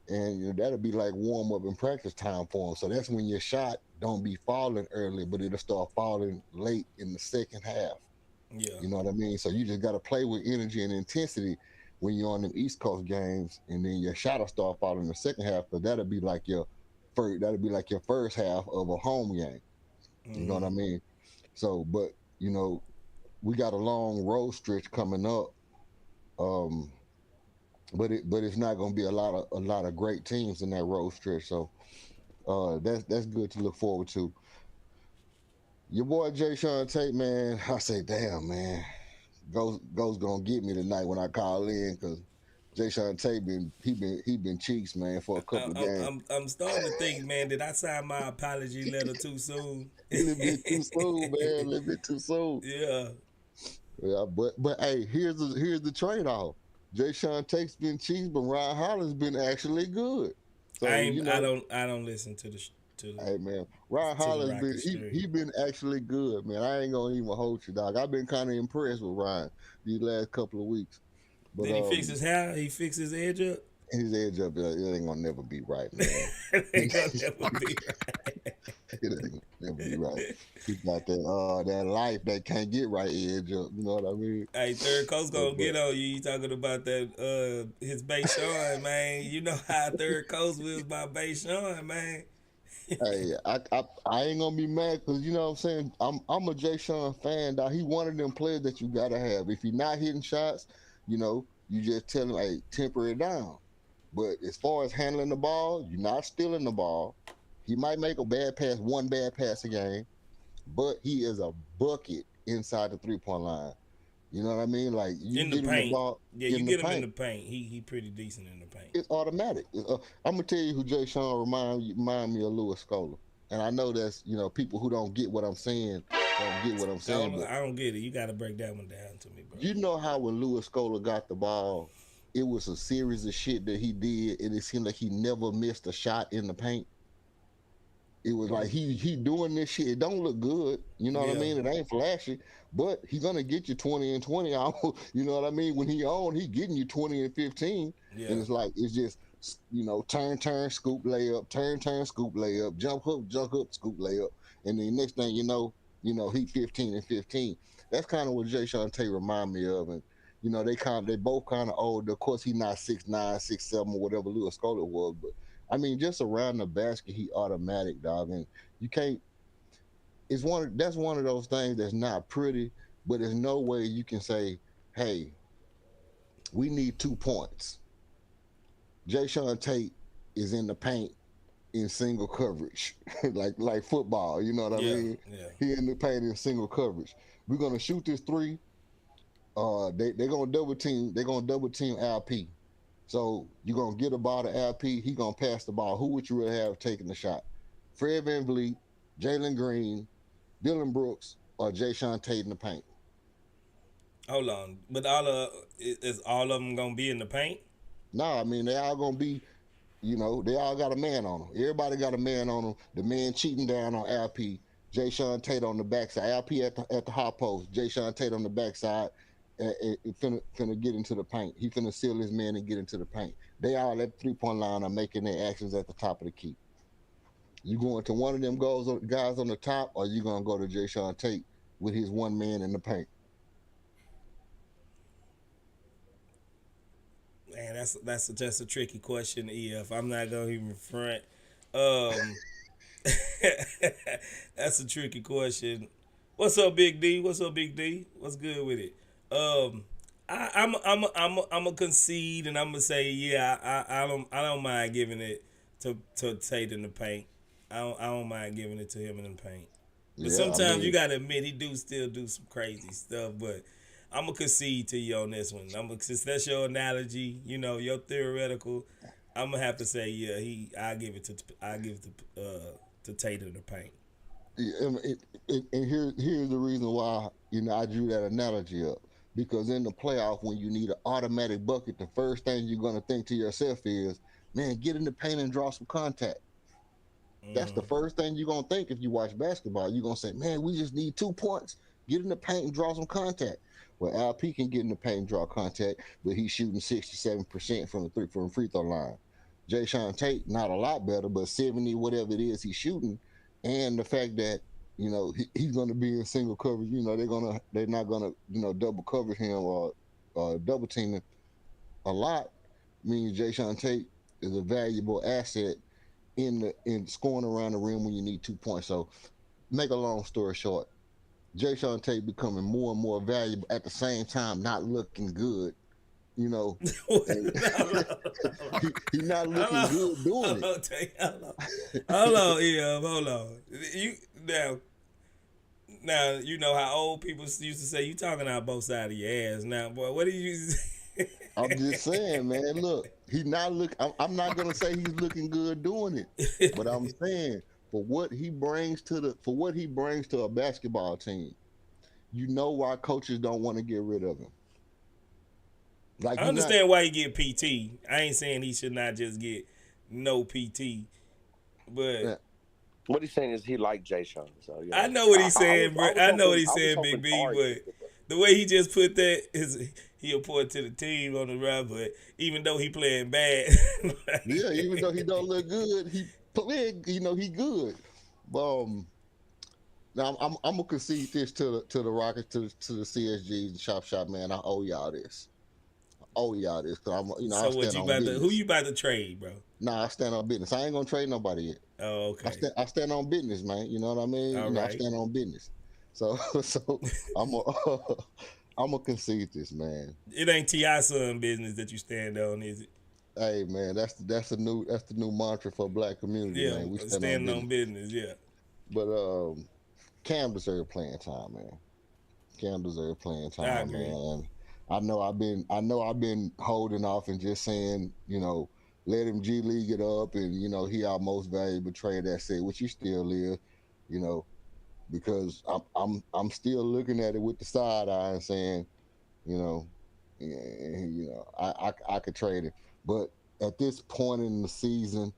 Speaker 8: and that'll be like warm up and practice time for them. So that's when your shot don't be falling early, but it'll start falling late in the second half.
Speaker 3: Yeah.
Speaker 8: You know what I mean? So you just got to play with energy and intensity when you're on them East Coast games, and then your shot will start falling in the second half. But that'll be like your first half of a home game. You know what I mean? So, but we got a long road stretch coming up. Um, but it's not going to be a lot of great teams in that road stretch. So that's good to look forward to. Your boy Jay Sean Tate, man, I say, damn, man, Go's gonna get me tonight when I call in because Jay Sean Tate been cheeks, man, for a couple of games.
Speaker 3: I'm starting to think, man, did I sign my apology letter too soon?
Speaker 8: A little bit too soon, man. A little bit too soon.
Speaker 3: Yeah.
Speaker 8: Yeah, but hey, here's the trade off. Jay Sean Tate's been cheeks, but Ryan Holland's been actually good. So
Speaker 3: I don't listen to the
Speaker 8: hey man, Ryan Holland's been
Speaker 3: Rockets stream.
Speaker 8: he been actually good, man. I ain't gonna even hold you, dog. I've been kind of impressed with Ryan these last couple of weeks. But
Speaker 3: Did he fix his hair? He fixed his edge up?
Speaker 8: his edge up, it ain't gonna never be right, man.
Speaker 3: It ain't gonna never be right.
Speaker 8: It ain't never be right. He got that life that can't get right edge up. You know what I mean?
Speaker 3: Hey, third coast gonna get on you. You talking about that his Bay Sean, man. You know how third coast was by Bay Sean, man.
Speaker 8: Hey, I ain't gonna be mad because you know what I'm saying. I'm a Jay Sean fan, dog. He one of them players that you gotta have. If you're not hitting shots, you just tell him, hey, temper it down. But as far as handling the ball, you're not stealing the ball. He might make one bad pass a game, but he is a bucket inside the 3-point line. You know what I mean? Like you
Speaker 3: In the
Speaker 8: get him
Speaker 3: paint.
Speaker 8: the ball,
Speaker 3: Yeah, you get him in the paint. He pretty decent in the paint.
Speaker 8: it's automatic. I'm gonna tell you who Jay Sean remind me of Louis Scola, and I know that's people who don't get what I'm saying don't get what I'm saying. But
Speaker 3: I don't get it. You got to break that one down to me, bro.
Speaker 8: you know how when Louis Scola got the ball, it was a series of shit that he did, and it seemed like he never missed a shot in the paint. It was like he doing this shit. It don't look good, you know what I
Speaker 3: Yeah.
Speaker 8: mean? It ain't flashy, but he's gonna get you 20 and 20 out. You know what I mean? When he getting you 20 and 15,
Speaker 3: Yeah.
Speaker 8: and it's just turn, scoop layup, turn, scoop layup, jump hook, scoop layup, and then next thing you know, he 15 and 15. That's kind of what Jay Sean Tate remind me of, and they both kind of old. Of course, he not 6'9", 6'7", or whatever Louis Scola was, but I mean, just around the basket, he automatic, dog, and you can't. That's one of those things that's not pretty, but there's no way you can say, "Hey, we need 2 points." Jay Sean Tate is in the paint in single coverage, like football. You know what I mean?
Speaker 3: Yeah.
Speaker 8: He in the paint in single coverage. We're gonna shoot this 3. They're gonna double team. They're gonna double team LP. So you're gonna get a ball to LP. He gonna pass the ball. Who would you rather have taking the shot? Fred VanVleet, Jalen Green, Dylan Brooks, or Jay Sean Tate in the paint?
Speaker 3: Hold on, but is all of them gonna be in the paint?
Speaker 8: Nah, I mean they all gonna be. They all got a man on them. Everybody got a man on them. The man cheating down on LP. Jay Sean Tate on the backside. LP at the hot post. Jay Sean Tate on the backside. Finna get into the paint. He finna seal his man and get into the paint. They all at the 3-point line are making their actions at the top of the key. You going to one of them guys on the top, or you gonna go to Jay Sean Tate with his one man in the paint?
Speaker 3: Man, that's just a tricky question, EF. I'm not gonna even front. Um, that's a tricky question. What's up, Big D? What's up, Big D? What's good with it? I'm a concede, and I'm gonna say, yeah, I don't mind giving it to Tate in the paint. I don't mind giving it to him in the paint. But
Speaker 8: Yeah,
Speaker 3: sometimes
Speaker 8: I mean,
Speaker 3: you gotta admit he still do some crazy stuff. But I'm gonna concede to you on this one. Since that's your analogy, your theoretical. I'm gonna have to say, yeah. I give it to Tatum to paint.
Speaker 8: Yeah, and here's the reason why I drew that analogy up, because in the playoff when you need an automatic bucket, the first thing you're gonna think to yourself is, man, get in the paint and draw some contact. That's the first thing you're gonna think if you watch basketball. You're gonna say, man, we just need 2 points. Get in the paint and draw some contact. Well, LP can get in the paint and draw contact, but he's shooting 67% from the free throw line. Jay Sean Tate, not a lot better, but 70, whatever it is he's shooting, and the fact that he's going to be in single coverage. They're not going to double cover him or double team him a lot. Means Jay Sean Tate is a valuable asset in scoring around the rim when you need 2 points. So, make a long story short, Jay Sean Tate becoming more and more valuable at the same time, not looking good. He's not looking good doing it.
Speaker 3: Hold on, hold on. You now you know how old people used to say you talking out both sides of your ass. Now, boy, what do you?
Speaker 8: I'm just saying, man. Look, he's not look. I'm not gonna say he's looking good doing it, but I'm saying for what he brings to a basketball team, why coaches don't want to get rid of him.
Speaker 3: I understand why he get PT. I ain't saying he should not just get no PT, but
Speaker 9: what he's saying is he like Jay Sean. So
Speaker 3: I know what he's saying, bro. I know what he's saying, Big B. But the way he just put that is he important to the team on the run. But even though he playing bad,
Speaker 8: yeah, even though he don't look good, he playing. He good. Now I'm gonna concede this to the Rockets, to the CSGs, the Shop, man. I owe y'all this. Cause I'm,
Speaker 3: so what you about to? Who you about to trade, bro?
Speaker 8: Nah, I stand on business. I ain't gonna trade nobody yet.
Speaker 3: Oh, okay.
Speaker 8: I stand on business, man. You know what I mean?
Speaker 3: All right.
Speaker 8: I stand on business. So I'm gonna concede this, man.
Speaker 3: It ain't T.I. son business that you stand on, is it?
Speaker 8: Hey, man, that's the new mantra for Black community,
Speaker 3: yeah,
Speaker 8: man. We
Speaker 3: stand on business, yeah.
Speaker 8: But Cam deserves playing time, man. Cam deserves playing time, man. And I know I've been holding off and just saying, let him G League it up, and he our most valuable trade asset, which he still is, because I'm still looking at it with the side eye and saying, I could trade it, but at this point in the season,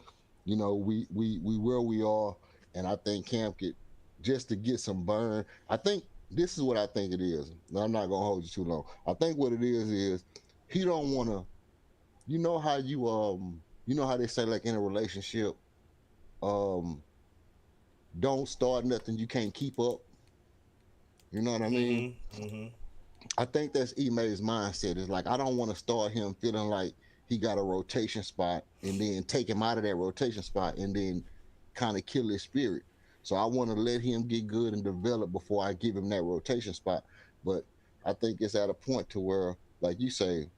Speaker 8: we where we are, and I think Cam could, just to get some burn. I think this is what I think it is. Now, I'm not gonna hold you too long. I think what it is he don't want to. How they say, like, in a relationship, don't start nothing you can't keep up. You know what I mean?
Speaker 3: Mm-hmm.
Speaker 8: I think that's Ime's mindset. Is like, I don't want to start him feeling like he got a rotation spot and then take him out of that rotation spot and then kind of kill his spirit. So I want to let him get good and develop before I give him that rotation spot. But I think it's at a point to where, like you say,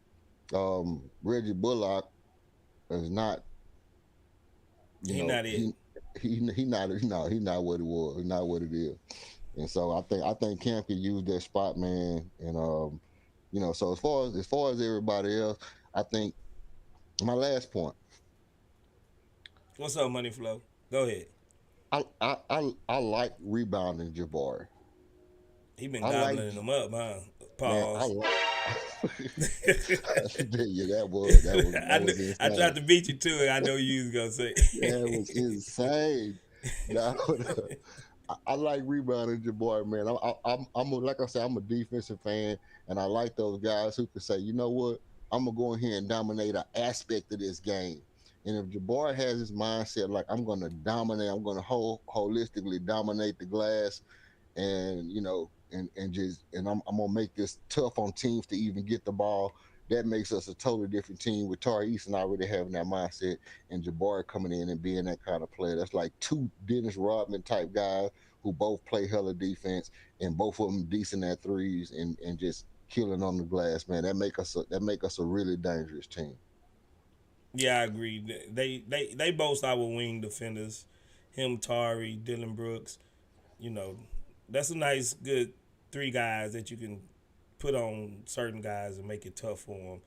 Speaker 8: Reggie Bullock is not.
Speaker 3: He's not it.
Speaker 8: He not what it was. He's not what it is. And so I think Cam could use that spot, man. And so as far as everybody else, I think my last point.
Speaker 3: What's up, Money Flow? Go ahead.
Speaker 8: I like rebounding Jabari.
Speaker 3: He been gobbling them up, huh? Pause.
Speaker 8: Man, yeah, that was insane.
Speaker 3: I tried to beat you to it. I know you was gonna say
Speaker 8: that was insane. I like rebounding Jabari, man. I'm like I said, I'm a defensive fan, and I like those guys who can say, you know what, I'm gonna go in here and dominate an aspect of this game. And if Jabari has his mindset like, I'm gonna dominate, I'm gonna holistically dominate the glass, and I'm gonna make this tough on teams to even get the ball. That makes us a totally different team, with Tari Eason already having that mindset and Jabari coming in and being that kind of player. That's like two Dennis Rodman type guys who both play hella defense and both of them decent at threes and just killing on the glass, man. That make us a really dangerous team.
Speaker 3: Yeah, I agree. They both our wing defenders. Him, Tari, Dylan Brooks. That's a nice, good three guys that you can put on certain guys and make it tough for them,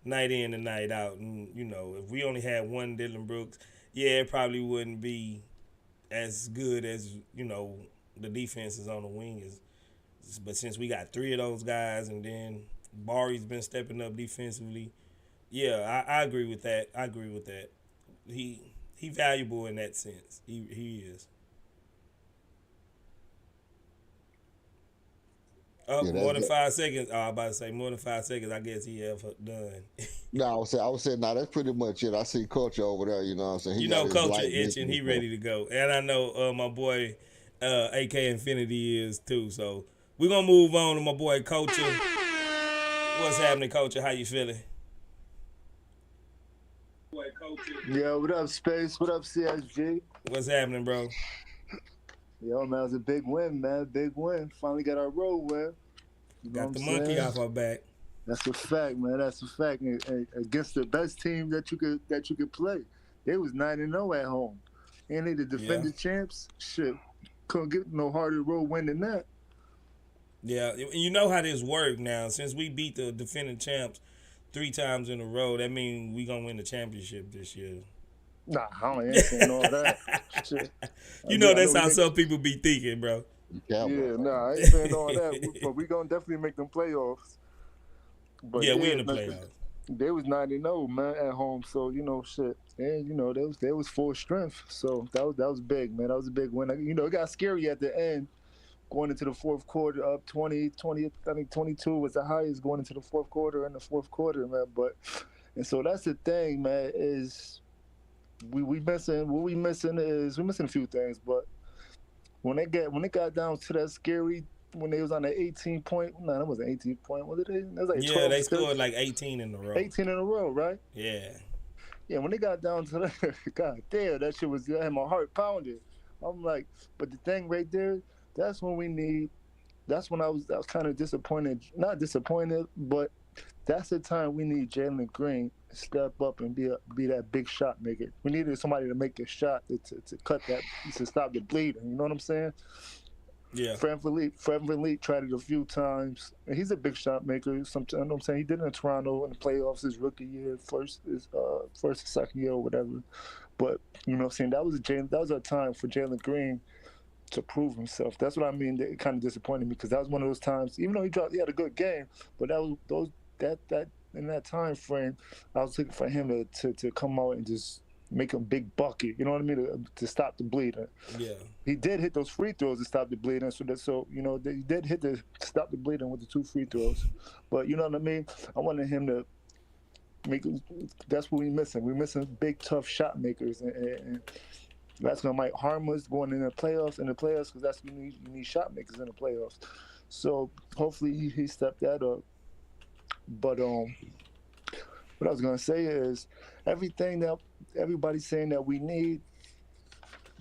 Speaker 3: night in and night out. And if we only had one Dylan Brooks, yeah, it probably wouldn't be as good as the defenses on the wing is. But since we got three of those guys, and then Bari's been stepping up defensively, yeah, I agree with that. He valuable in that sense. He is. More than 5 seconds. Oh, I was about to say more than 5 seconds. I guess he have done.
Speaker 8: No, I was saying, that's pretty much it. I see Culture over there. You know what I'm saying?
Speaker 3: Culture itching. He ready to go, and I know my boy AK Infinity is too. So we're gonna move on to my boy Culture. What's happening, Culture? How you feeling?
Speaker 10: Yo, what up, Space? What up, CSG?
Speaker 3: What's happening, bro?
Speaker 10: Yo, man, it was a big win, man. Big win. Finally got our road win.
Speaker 3: Got the monkey off our back.
Speaker 10: That's a fact, man. That's a fact. And against the best team that you could play. They was 9-0 at home. And they the defending champs. Shit. Couldn't get no harder road win than that.
Speaker 3: Yeah, you know how this works now. Since we beat the defending champs 3 times in a row, that means we gonna win the championship this year.
Speaker 10: Nah, I ain't saying all that. Shit.
Speaker 3: That's how some people be thinking, bro.
Speaker 10: Yeah, nah, I ain't saying all that. But we gonna definitely make them playoffs. But
Speaker 3: yeah, we in the playoffs.
Speaker 10: They was 9-0, man, at home. So shit, and they was full strength. So that was big, man. That was a big win. It got scary at the end, going into the fourth quarter, up 20. I think 22 was the highest going into the fourth quarter. Man. And so that's the thing, man. Is we missing? What we missing is we're missing a few things. But when it got down to that scary. When they was on the 18-point, no, that wasn't 18-point. Was it? It was like 12.
Speaker 3: They scored like 18 in a row.
Speaker 10: 18 in a row, right?
Speaker 3: Yeah.
Speaker 10: Yeah, when they got down to that, God damn, that shit was, I had my heart pounding. I'm like, but the thing right there, that's when I was kind of disappointed. Not disappointed, but that's the time we need Jalen Green to step up and be that big shot maker. We needed somebody to make a shot to cut that, to stop the bleeding. You know what I'm saying?
Speaker 3: Yeah.
Speaker 10: Fred VanVleet tried it a few times. And he's a big shot maker. Sometimes, you know what I'm saying? He did it in Toronto in the playoffs his rookie year, first or second year or whatever. But, you know what I'm saying? That was a time for Jalen Green to prove himself. That's what I mean. It kind of disappointed me because that was one of those times, even though he had a good game, but that in that time frame, I was looking for him to come out and just make a big bucket, you know what I mean, to stop the bleeding.
Speaker 3: Yeah.
Speaker 10: He did hit those free throws to stop the bleeding, so he did hit to stop the bleeding with the 2 free throws. But you know what I mean? I wanted him to make. That's what we're missing. We're missing big, tough shot makers, and that's gonna might harm us going in the playoffs. Because that's what you need shot makers in the playoffs. So hopefully he stepped that up. But what I was gonna say is everything that everybody's saying that we need,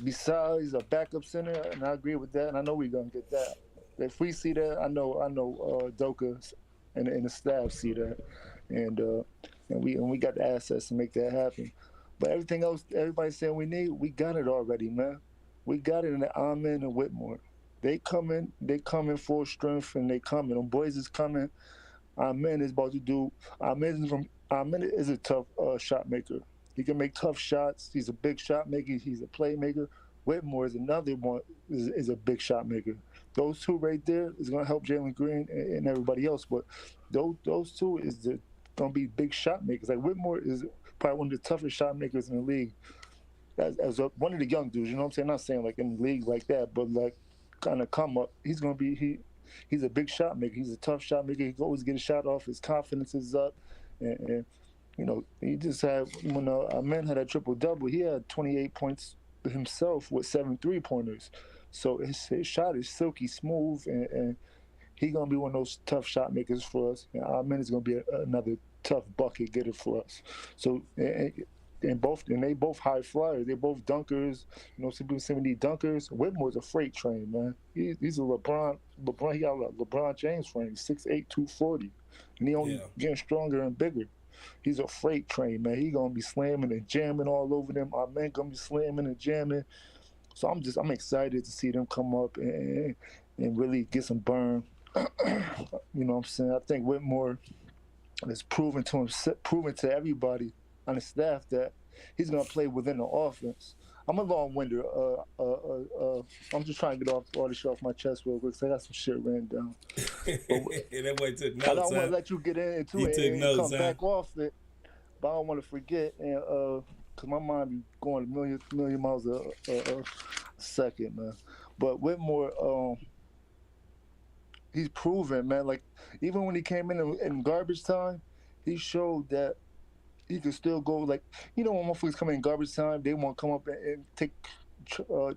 Speaker 10: besides a backup center, and I agree with that, and I know we're gonna get that. If we see that, I know Doka and the staff see that, and we got the assets to make that happen. But everything else, everybody's saying we need, we got it already, man. We got it in the Amen and Whitmore. They coming full strength, and they coming. Them boys is coming. Amen is about to do. Amen is a tough shot maker. He can make tough shots. He's a big shot maker. He's a playmaker. Whitmore is another one. Is a big shot maker. Those two right there is going to help Jalen Green and everybody else. But those two is going to be big shot makers. Like Whitmore is probably one of the toughest shot makers in the league. As one of the young dudes, you know what I'm saying? Not saying like in the league like that, but like kind of come up. He's going to be he's a big shot maker. He's a tough shot maker. He can always get a shot off. His confidence is up, and he just had, when Amen had a triple-double, he had 28 points himself with 7 3-pointers. So his shot is silky smooth, and he's going to be one of those tough shot makers for us. And Amen is going to be another tough bucket getter for us. So, and they both high flyers. They both dunkers. Some people say we need dunkers. Whitmore's a freight train, man. He's a LeBron. He got a LeBron James frame. He's 6'8", 240. And he only getting stronger and bigger. He's a freight train, man. He gonna be slamming and jamming all over them. Our men gonna be slamming and jamming. So I'm excited to see them come up and really get some burn. You know what I'm saying? I think Whitmore has proven to everybody on the staff that he's gonna play within the offense. I'm a long-winder. I'm just trying to get all this shit off my chest real quick, because I got some shit written down.
Speaker 3: That boy took
Speaker 10: I
Speaker 3: notes,
Speaker 10: don't want
Speaker 3: huh?
Speaker 10: to let you get into
Speaker 3: He
Speaker 10: it
Speaker 3: took
Speaker 10: and
Speaker 3: notes,
Speaker 10: come
Speaker 3: huh?
Speaker 10: back off it, but I don't want to forget, and cause my mind be going a million miles a second, man. But Whitmore, he's proven, man. Like, even when he came in garbage time, he showed that he could still go. Like, when motherfuckers come in garbage time, they want to come up and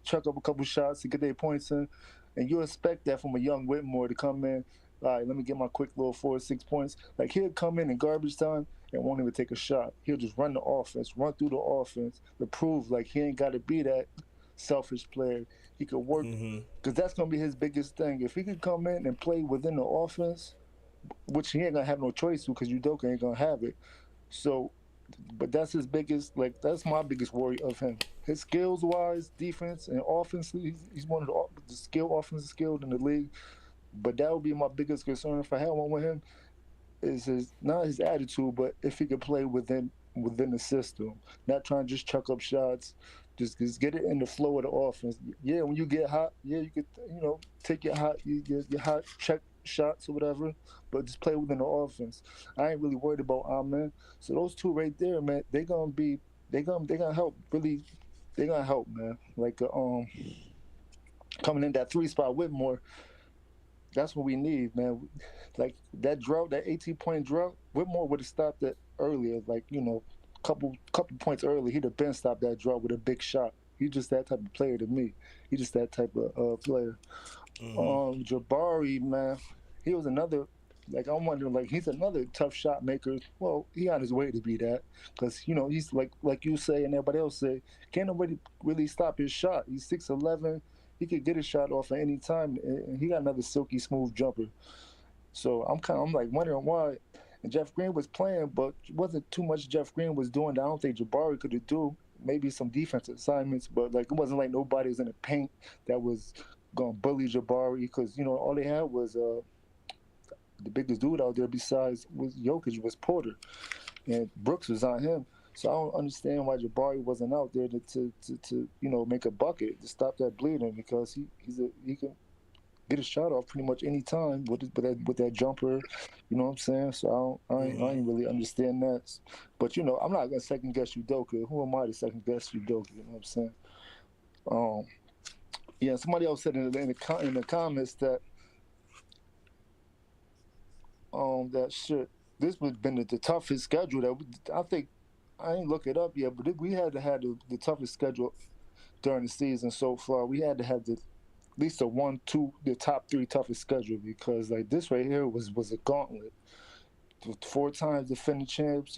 Speaker 10: chuck up a couple shots to get their points in, and you expect that from a young Whitmore to come in. All right, let me get my quick little 4 or 6 points. Like, he'll come in garbage time and won't even take a shot. He'll just run the offense, run through the offense to prove like he ain't got to be that selfish player. He could work, because that's gonna be his biggest thing. If he could come in and play within the offense, which he ain't gonna have no choice to, because Udoka ain't gonna have it. So, but that's his biggest, like, that's my biggest worry of him. His skills wise, defense and offense, he's one of the offensive skilled in the league. But that would be my biggest concern if I had one with him, is not his attitude, but if he could play within the system, not trying to just chuck up shots, just get it in the flow of the offense. Yeah, when you get hot, yeah, you could take your hot check shots or whatever, but just play within the offense. I ain't really worried about Amen. So those two right there, man, they gonna help really. They gonna help, man. Like coming in that 3 spot Whitmore. That's what we need, man. Like that drought, that 18-point drought, Whitmore would have stopped it earlier. Like, couple points earlier, he'd have been stopped that drought with a big shot. He's just that type of player to me. He's just that type of player. Jabari, man, he was another. Like, I'm wondering, like, he's another tough shot maker. Well, he on his way to be that, because he's like you say and everybody else say, can't nobody really stop his shot. He's 6'11". He could get a shot off at any time, and he got another silky smooth jumper. So I'm like wondering why. And Jeff Green was playing, but it wasn't too much Jeff Green was doing that I don't think Jabari could do. Maybe some defensive assignments, but like it wasn't like nobody was in the paint that was gonna bully Jabari, because all they had was the biggest dude out there besides was Jokic was Porter, and Brooks was on him. So I don't understand why Jabari wasn't out there to make a bucket to stop that bleeding, because he can get a shot off pretty much any time with that jumper. You know what I'm saying? So I ain't really understand that. But I'm not gonna second guess Udoka. Who am I to second guess Udoka? You know what I'm saying? Yeah. Somebody else said in the comments that that shit. This would have been the toughest schedule that I think. I ain't look it up yet, but we had to have the toughest schedule during the season so far. We had to have at least the top 3 toughest schedule, because like this right here was a gauntlet. 4 times defending champs,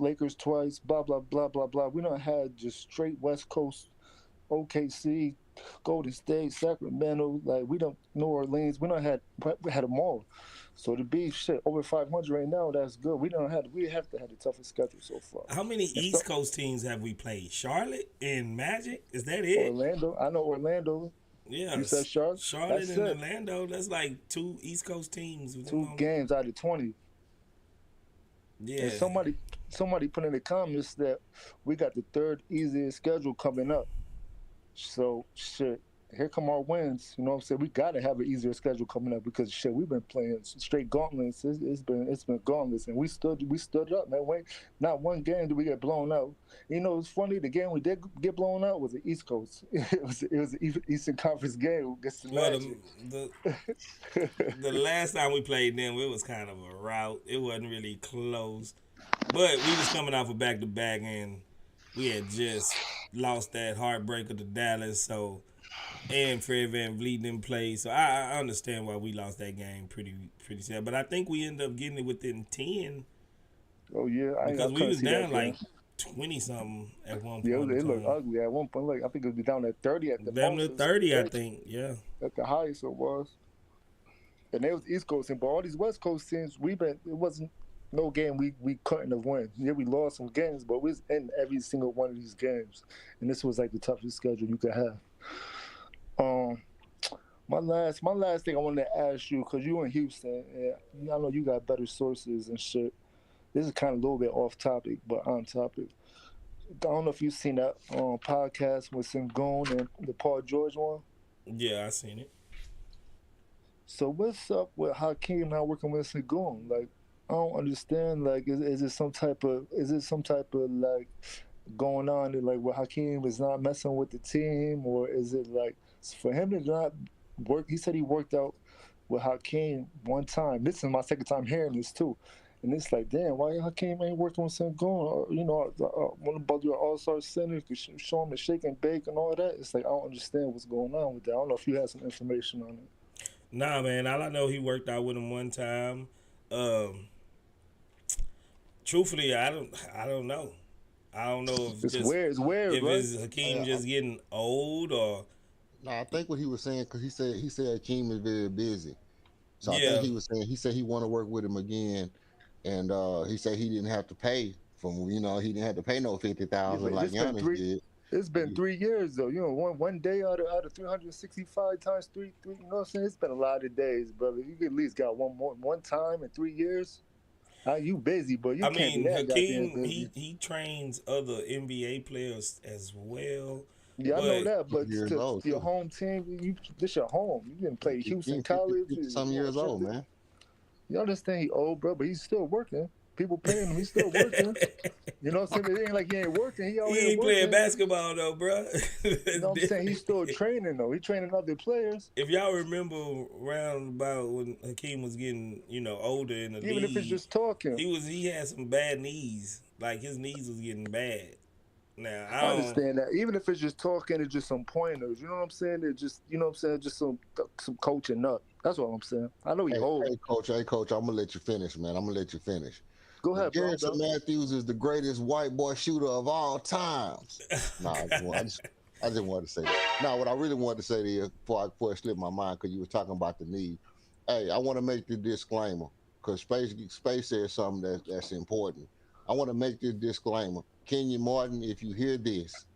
Speaker 10: Lakers twice, blah blah blah blah blah. We don't had just straight West Coast, OKC, Golden State, Sacramento, like New Orleans. We had them all. So to be over 500 right now, that's good. We have to have the toughest schedule so far.
Speaker 3: How many East Coast teams have we played? Charlotte and Magic? Is that it?
Speaker 10: Orlando. I know Orlando.
Speaker 3: Yeah.
Speaker 10: You said Charlotte?
Speaker 3: Charlotte and Orlando. That's like 2 East Coast teams.
Speaker 10: 2 games out of 20.
Speaker 3: Yeah.
Speaker 10: And somebody put in the comments that we got the 3rd easiest schedule coming up. So here come our wins. You know what I'm saying? We gotta have an easier schedule coming up, because we've been playing straight gauntlets. It's been gauntlets, and we stood up, man. Not one game did we get blown out. It's funny. The game we did get blown out was the East Coast. It was an Eastern Conference game against the Magic.
Speaker 3: The last time we played them, it was kind of a rout. It wasn't really close, but we was coming off a back-to-back, and we had just lost that heartbreaker to Dallas. So. And Fred VanVleet didn't play, so I understand why we lost that game pretty sad. But I think we ended up getting it within 10.
Speaker 10: Oh yeah,
Speaker 3: because we was down like 20 something at one point.
Speaker 10: Yeah, it looked ugly at one point. Like I think it was down at 30 at the
Speaker 3: down
Speaker 10: most.
Speaker 3: to 30, I think. Yeah,
Speaker 10: at the highest it was. And they was East Coast, and but all these West Coast teams, it wasn't no game we couldn't have won. Yeah, we lost some games, but we was in every single one of these games, and this was like the toughest schedule you could have. My last thing I wanted to ask you, because you in Houston, and I know you got better sources and shit. This is kind of a little bit off topic, but on topic. I don't know if you've seen that podcast with Sengun and the Paul George one.
Speaker 3: Yeah, I seen it.
Speaker 10: So what's up with Hakeem not working with Sengun? Like, I don't understand. Like, is it some type of like going on that, like, where Hakeem is not messing with the team, or is it like for him to not work? He said he worked out with Hakeem one time. This is my second time hearing this too. And it's like, damn, why Hakeem ain't working with Sengun? Or, you know, one about your All-Star Center, show him the shake and bake and all that. It's like, I don't understand what's going on with that. I don't know if you have some information on it.
Speaker 3: Nah, man. All I know, he worked out with him one time. Truthfully, I don't know. I don't know if
Speaker 10: It's weird. It's weird,
Speaker 3: if
Speaker 10: right?
Speaker 3: it's Hakeem just getting old or.
Speaker 8: No, I think what he was saying, because he said Hakeem is very busy. So I
Speaker 3: Yeah.
Speaker 8: think he was saying, he said he want to work with him again, and he said he didn't have to pay from, he didn't have to pay no 50,000 like Giannis did.
Speaker 10: It's been 3 years though. You know, one day out of 365 times three. You know what I'm saying? It's been a lot of days, brother. You at least got one time in 3 years. You busy, but you
Speaker 3: I
Speaker 10: can't
Speaker 3: mean,
Speaker 10: be that goddamn
Speaker 3: Hakeem,
Speaker 10: busy.
Speaker 3: he trains other NBA players as well.
Speaker 10: Yeah, I know that, but
Speaker 8: years
Speaker 10: still,
Speaker 8: old,
Speaker 10: your
Speaker 8: too.
Speaker 10: home team, this your home. You didn't play Houston College.
Speaker 8: Some years old, man.
Speaker 10: You understand he old, bro, but he's still working. People paying him, he's still working. You know what I'm saying? It ain't like he ain't working. He out
Speaker 3: He
Speaker 10: here
Speaker 3: ain't
Speaker 10: working.
Speaker 3: playing basketball though, bro.
Speaker 10: You know what I'm saying? He's still training though. He's training other players.
Speaker 3: If y'all remember around about when Hakeem was getting, older in the league,
Speaker 10: Even if it's just talking.
Speaker 3: he had some bad knees. Like his knees was getting bad. Now
Speaker 10: I understand that. Even if it's just talking, it's just some pointers. You know what I'm saying? It's just, just some coaching up. That's what I'm saying. I know he old.
Speaker 8: Hey, coach, I'm gonna let you finish, man. I'm gonna let you finish.
Speaker 10: Go ahead, bro.
Speaker 8: Garrison Matthews is the greatest white boy shooter of all times. Nah, I just wanted to say that. Now, what I really wanted to say to you before it slipped my mind, because you were talking about the need. Hey, I want to make the disclaimer, because Space said something that's important. I want to make this disclaimer. Kenyon Martin, if you hear this,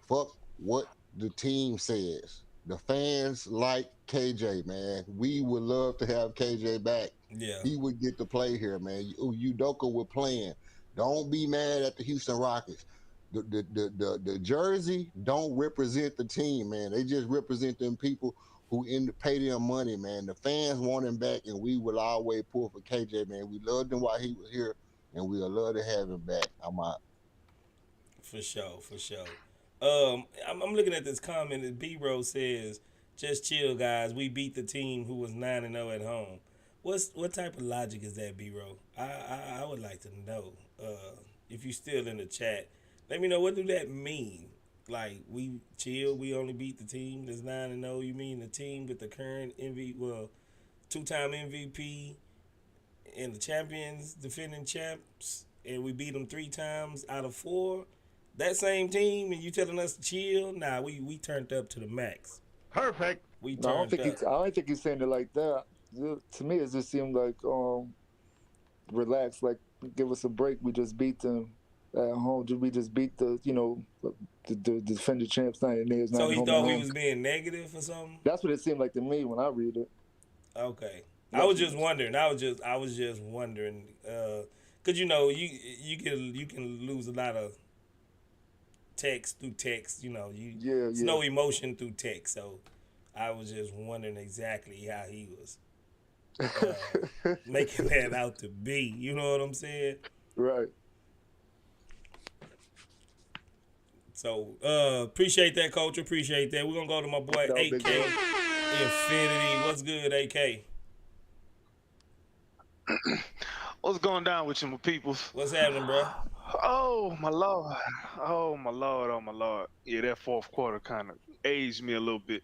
Speaker 8: fuck what the team says. The fans like KJ, man. We would love to have KJ back.
Speaker 3: Yeah.
Speaker 8: He would get to play here, man. Udoka would playing. Don't be mad at the Houston Rockets. The jersey don't represent the team, man. They just represent them people who pay them money, man. The fans want him back, and we will always pull for KJ, man. We loved him while he was here, and we'll love to have him back. I'm out.
Speaker 3: For sure. I'm looking at this comment that B-Row says, "Just chill, guys. We beat the team who was 9-0 at home." What type of logic is that, B-Row? I would like to know. If you still in the chat, let me know, what do that mean? Like, we chill, we only beat the team that's 9-0. You mean the team with the current two-time MVP and the champions, defending champs, and we beat them 3 times out of 4? That same team, and you telling us to chill? Nah, we turned up to the max.
Speaker 9: Perfect.
Speaker 3: We
Speaker 10: No, I
Speaker 3: turned up.
Speaker 10: I don't think he's saying it like that. To me, it just seemed like relax, like give us a break. We just beat them at home. We just beat the defending champs 9
Speaker 3: So he thought we was being negative or something?
Speaker 10: That's what it seemed like to me when I read it.
Speaker 3: Okay. I was just wondering. I was just wondering. Cause you can lose a lot of text through text. There's no emotion through text. So I was just wondering exactly how he was making that out to be. You know what I'm saying?
Speaker 10: Right.
Speaker 3: So appreciate that, coach. Appreciate that. We're gonna go to my boy AK Infinity. What's good, AK?
Speaker 11: What's going down with you, my peoples?
Speaker 3: What's happening, bro?
Speaker 11: Oh my lord. Oh my lord. Oh my lord. Yeah, that fourth quarter kind of aged me a little bit,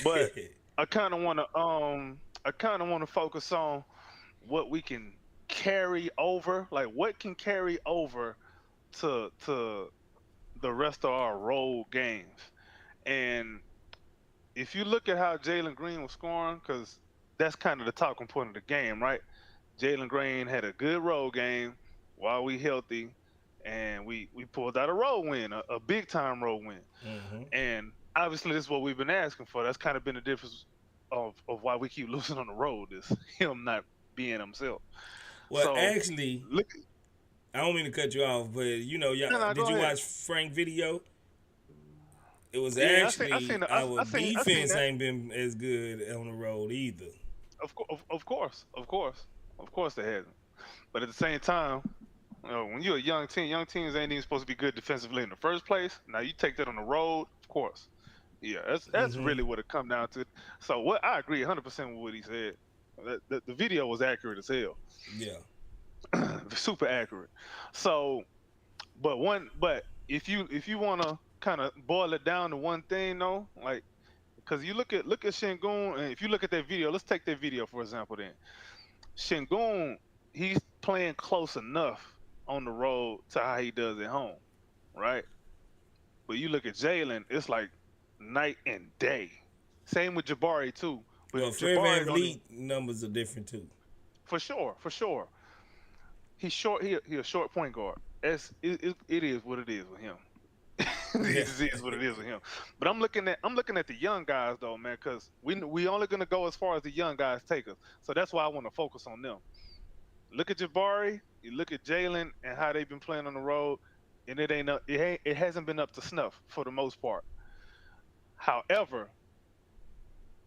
Speaker 11: but I kind of want to focus on what we can carry over. Like, what can carry over to the rest of our road games. And if you look at how Jalen Green was scoring, because that's kind of the talking point of the game, right? Jalen Green had a good road game while we healthy, and we pulled out a road win, a big time road win.
Speaker 3: Mm-hmm.
Speaker 11: And obviously this is what we've been asking for. That's kind of been the difference of why we keep losing on the road is him not being himself.
Speaker 3: Well,
Speaker 11: So
Speaker 3: actually,
Speaker 11: look,
Speaker 3: I don't mean to cut you off, but you know,
Speaker 11: no,
Speaker 3: did
Speaker 11: go
Speaker 3: you
Speaker 11: ahead.
Speaker 3: watch Frank video? It was
Speaker 11: Yeah,
Speaker 3: actually our
Speaker 11: I seen
Speaker 3: defense
Speaker 11: that.
Speaker 3: ain't been as good on the road either.
Speaker 11: Of course they hasn't. But at the same time, when you're a young teams ain't even supposed to be good defensively in the first place. Now you take that on the road, of course. Yeah, that's
Speaker 3: Hmm.
Speaker 11: really what it come down to. So what I agree 100% with what he said. The video was accurate as hell,
Speaker 3: Yeah.
Speaker 11: super accurate. So, but if you want to kind of boil it down to one thing though, like because you look at Shingun, and if you look at that video, let's take that video for example. Then Shingun, he's playing close enough on the road to how he does at home, right? But you look at Jalen, it's like night and day. Same with Jabari too. But
Speaker 3: Well, Fred
Speaker 11: Jabari
Speaker 3: Van
Speaker 11: don't even,
Speaker 3: Vliet numbers are different too.
Speaker 11: for sure, for sure. He's short. He a short point guard. It is what it is with him.
Speaker 3: Yeah.
Speaker 11: It is what it is with him. But I'm looking at the young guys though, man, because we only gonna go as far as the young guys take us. So that's why I want to focus on them. Look at Jabari. You look at Jalen and how they've been playing on the road, and it hasn't been up to snuff for the most part. However,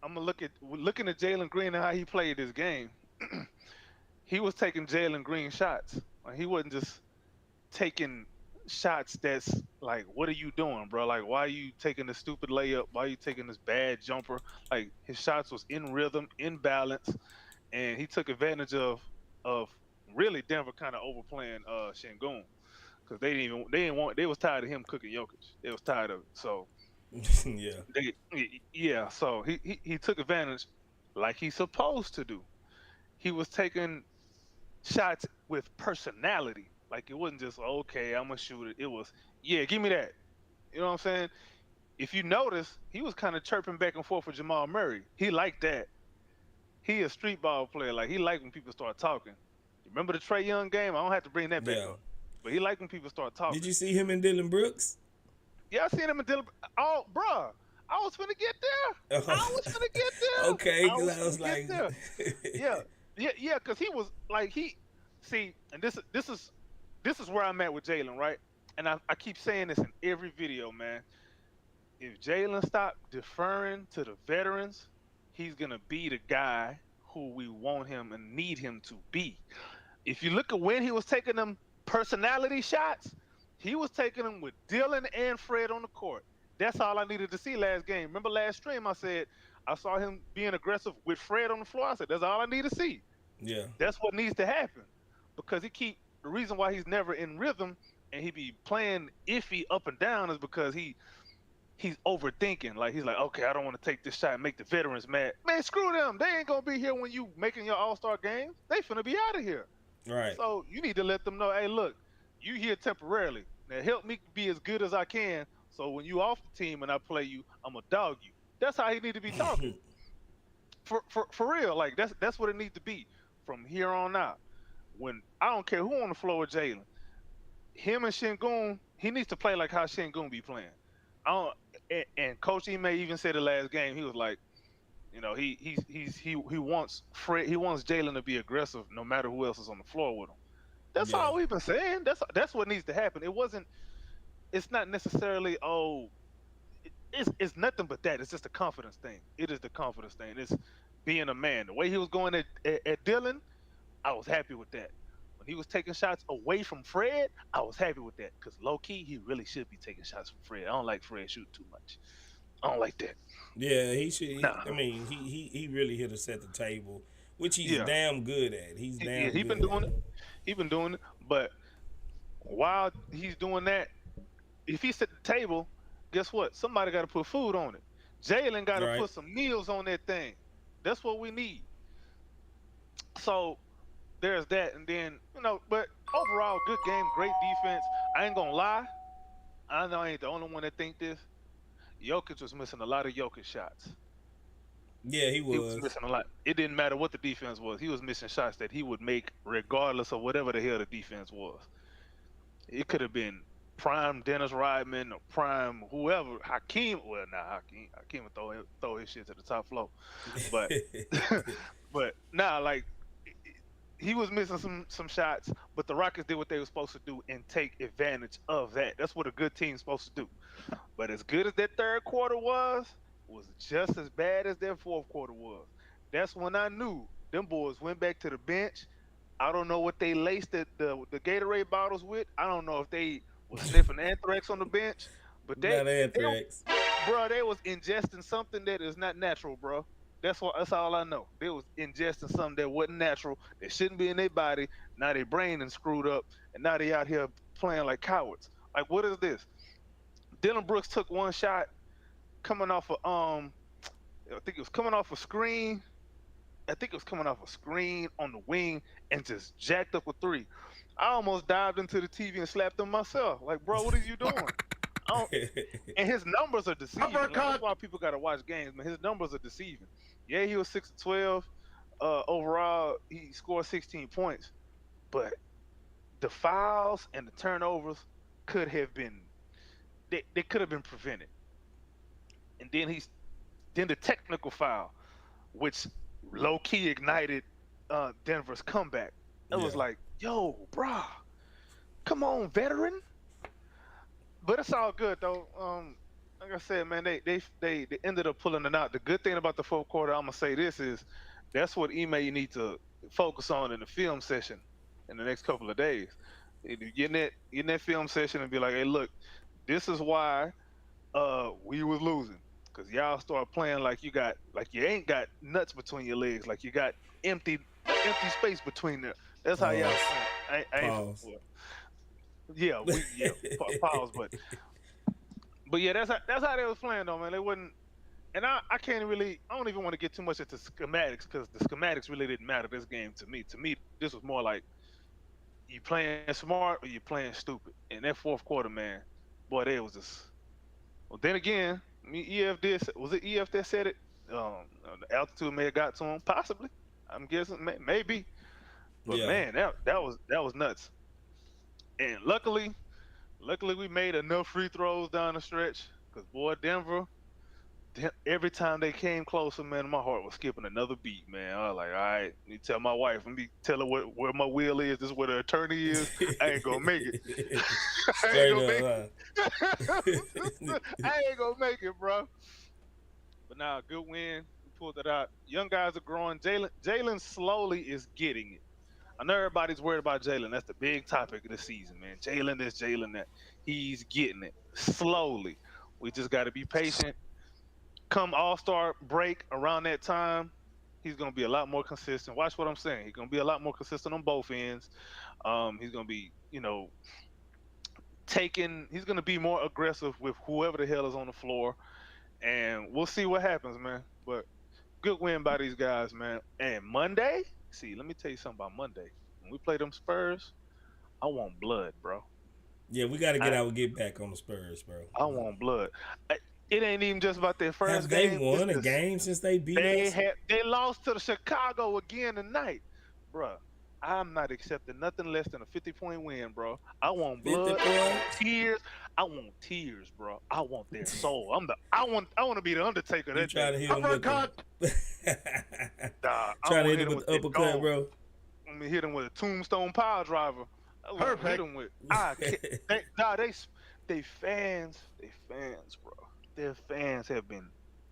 Speaker 11: I'm gonna looking at Jalen Green and how he played this game. He was taking Jalen Green shots. Like, he wasn't just taking shots that's like, what are you doing, bro? Like, why are you taking this stupid layup? Why are you taking this bad jumper? Like, his shots was in rhythm, in balance, and he took advantage of really Denver kind of overplaying Şengün, because they was tired of him cooking Jokic. They was tired of it. So
Speaker 3: Yeah.
Speaker 11: so he took advantage like he's supposed to do. He was taking shots with personality. Like, it wasn't just, okay, I'm gonna shoot it. It was, yeah, give me that. You know what I'm saying? If you notice, he was kind of chirping back and forth with Jamal Murray. He liked that. He a street ball player. Like, he liked when people start talking. You remember the Trae Young game? I don't have to bring that back
Speaker 3: Yeah.
Speaker 11: up. But he liked when people start talking.
Speaker 3: Did you see him and Dylan Brooks?
Speaker 11: Yeah, I seen him in Dylan. Oh, bruh, I was finna get there. I was finna get there.
Speaker 3: Okay, because I was
Speaker 11: finna
Speaker 3: like,
Speaker 11: get there. Yeah, because he was like, and this is where I'm at with Jalen, right? And I keep saying this in every video, man. If Jalen stop deferring to the veterans, he's gonna be the guy who we want him and need him to be. If you look at when he was taking them personality shots, he was taking them with Dylan and Fred on the court. That's all I needed to see last game. Remember last stream, I said I saw him being aggressive with Fred on the floor. I said that's all I need to see.
Speaker 3: yeah.
Speaker 11: That's what needs to happen, because the reason why he's never in rhythm and he be playing iffy up and down is because he's overthinking. Like, he's like, okay, I don't want to take this shot and make the veterans mad. Man, screw them. They ain't gonna be here when you making your All-Star games. They finna be out of here.
Speaker 3: Right.
Speaker 11: So you need to let them know, hey, look, you here temporarily. Now help me be as good as I can. So when you off the team and I play you, I'm gonna dog you. That's how he need to be talking. For real, like that's what it needs to be from here on out. When I don't care who on the floor with Jalen, him and Şengün, he needs to play like how Şengün be playing. I don't, and Coach Ime even said the last game, he was like, you know, he wants Jalen to be aggressive no matter who else is on the floor with him. That's all we've been saying. That's what needs to happen. It's not necessarily it's nothing but that. It's just a confidence thing. It is the confidence thing. It's being a man. The way he was going at Dylan, I was happy with that. When he was taking shots away from Fred, I was happy with that, because low key he really should be taking shots from Fred. I don't like Fred shooting too much. I don't like that.
Speaker 3: Yeah, he should. I mean, he really hit us at the table, which he's damn good at. He's damn.
Speaker 11: He been doing it. He been doing it. But while he's doing that, if he's at the table, guess what? Somebody got to put food on it. Jalen got to put some meals on that thing. That's what we need. So there's that, and then, you know, but overall, good game, great defense. I ain't gonna lie. I know I ain't the only one that think this. Jokic was missing a lot of Jokic shots.
Speaker 3: Yeah, he was.
Speaker 11: He was missing a lot. It didn't matter what the defense was. He was missing shots that he would make regardless of whatever the hell the defense was. It could have been prime Dennis Rodman or prime whoever Hakeem. Well, nah, Hakeem would throw his shit to the top floor, but but nah, like he was missing some shots, but the Rockets did what they were supposed to do and take advantage of that. That's what a good team's supposed to do. But as good as that third quarter was just as bad as their fourth quarter was. That's when I knew them boys went back to the bench. I don't know what they laced the Gatorade bottles with. I don't know if they was sniffing anthrax on the bench, but
Speaker 3: Not anthrax.
Speaker 11: they was ingesting something that is not natural, bro. That's all I know. They was ingesting something that wasn't natural. That shouldn't be in their body. Now their brain is screwed up, and now they out here playing like cowards. Like, what is this? Dylan Brooks took one shot coming off of I think it was coming off a screen. I think it was coming off a screen on the wing and just jacked up a three. I almost dived into the TV and slapped him myself. Like, bro, what are you doing? And his numbers are deceiving. Like, that's why people got to watch games, man. His numbers are deceiving. Yeah, he was 6 of 12. Overall, he scored 16 points. But the fouls and the turnovers could have been, they could have been prevented. And then the technical foul, which low-key ignited Denver's comeback. It was like, yo, brah, come on, veteran. But it's all good though. Like I said, man, they ended up pulling it out. The good thing about the fourth quarter, I'm gonna say this is, that's what you need to focus on in the film session in the next couple of days. Get in that film session and be like, hey, look, this is why we was losing. Cause y'all start playing like you ain't got nuts between your legs, like you got empty space between them. That's how y'all playing.
Speaker 3: Pause.
Speaker 11: Pause, but yeah, that's how they was playing though, man. They wouldn't, and I don't even want to get too much into schematics because the schematics really didn't matter this game to me. To me, this was more like you playing smart or you playing stupid. In that fourth quarter, man, boy, they was just. Well, then again, I mean, was it EF that said it? The altitude may have got to him, possibly. I'm guessing, maybe. But man, that was nuts. And luckily we made enough free throws down the stretch. Cause boy, Denver, every time they came closer, man, my heart was skipping another beat, man. I was like, all right, let me tell my wife, let me tell her where my wheel is. This is where the attorney is. I ain't gonna make it. I ain't gonna make it, bro. But now, good win. We pulled it out. Young guys are growing. Jalen slowly is getting it. I know everybody's worried about Jalen. That's the big topic of the season, man. Jalen this, Jalen that. He's getting it slowly. We just got to be patient. Come All-Star break around that time, he's going to be a lot more consistent. Watch what I'm saying. He's going to be a lot more consistent on both ends. He's going to be, he's going to be more aggressive with whoever the hell is on the floor. And we'll see what happens, man. But good win by these guys, man. And Monday, let me tell you something about Monday. When we play them Spurs, I want blood, bro.
Speaker 3: Yeah, we got to get back on the Spurs, bro.
Speaker 11: I want blood. It ain't even just about their first game.
Speaker 3: Have they won a game since they beat us?
Speaker 11: They lost to the Chicago again tonight, bro. I'm not accepting nothing less than a 50-point win, bro. I want blood, tears. I want tears, bro. I want their soul. I want to be the Undertaker.
Speaker 3: You try to hit him with try to hit him with the uppercut, bro.
Speaker 11: I'm gonna hit him with a tombstone pile driver.
Speaker 6: Perfect.
Speaker 11: Hit him with. They fans, bro. Their fans have been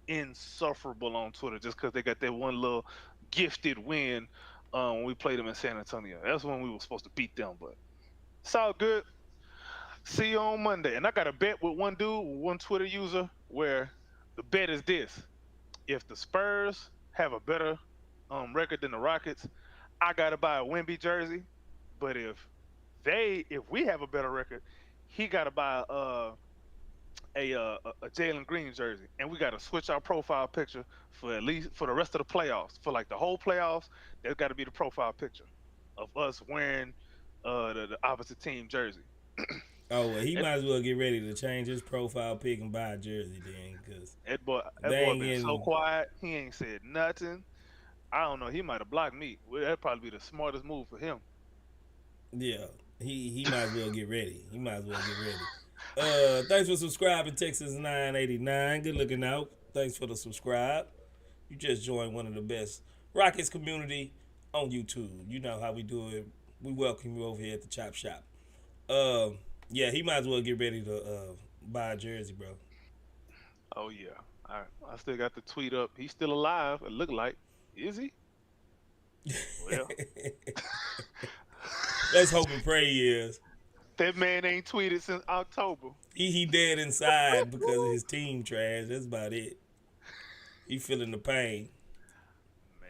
Speaker 11: insufferable on Twitter just because they got that one little gifted win when we played them in San Antonio. That's when we were supposed to beat them, but it's all good. See you on Monday. And I got a bet with one Twitter user, where the bet is this. If the Spurs have a better record than the Rockets, I got to buy a Wemby jersey. But if we have a better record, he got to buy a Jalen Green jersey, and we got to switch our profile picture for the rest of the playoffs. For like the whole playoffs, there's got to be the profile picture of us wearing the opposite team jersey.
Speaker 3: Oh, well, he might as well get ready to change his profile pic and buy a jersey then, because
Speaker 11: that boy been so quiet. He ain't said nothing. I don't know. He might have blocked me. That'd probably be the smartest move for him.
Speaker 3: Yeah, he might as well get ready. He might as well get ready. Thanks for subscribing, Texas 989. Good looking out. Thanks for the subscribe. You just joined one of the best Rockets community on YouTube. You know how we do it. We welcome you over here at the Chop Shop. Yeah, he might as well get ready to buy a jersey, bro.
Speaker 11: Oh yeah. I still got the tweet up. He's still alive. It look like. Is he? Well,
Speaker 3: Let's hope and pray he is.
Speaker 11: that man ain't tweeted since October.
Speaker 3: He dead inside because of his team trash. That's about it. He feeling the pain.
Speaker 11: Man,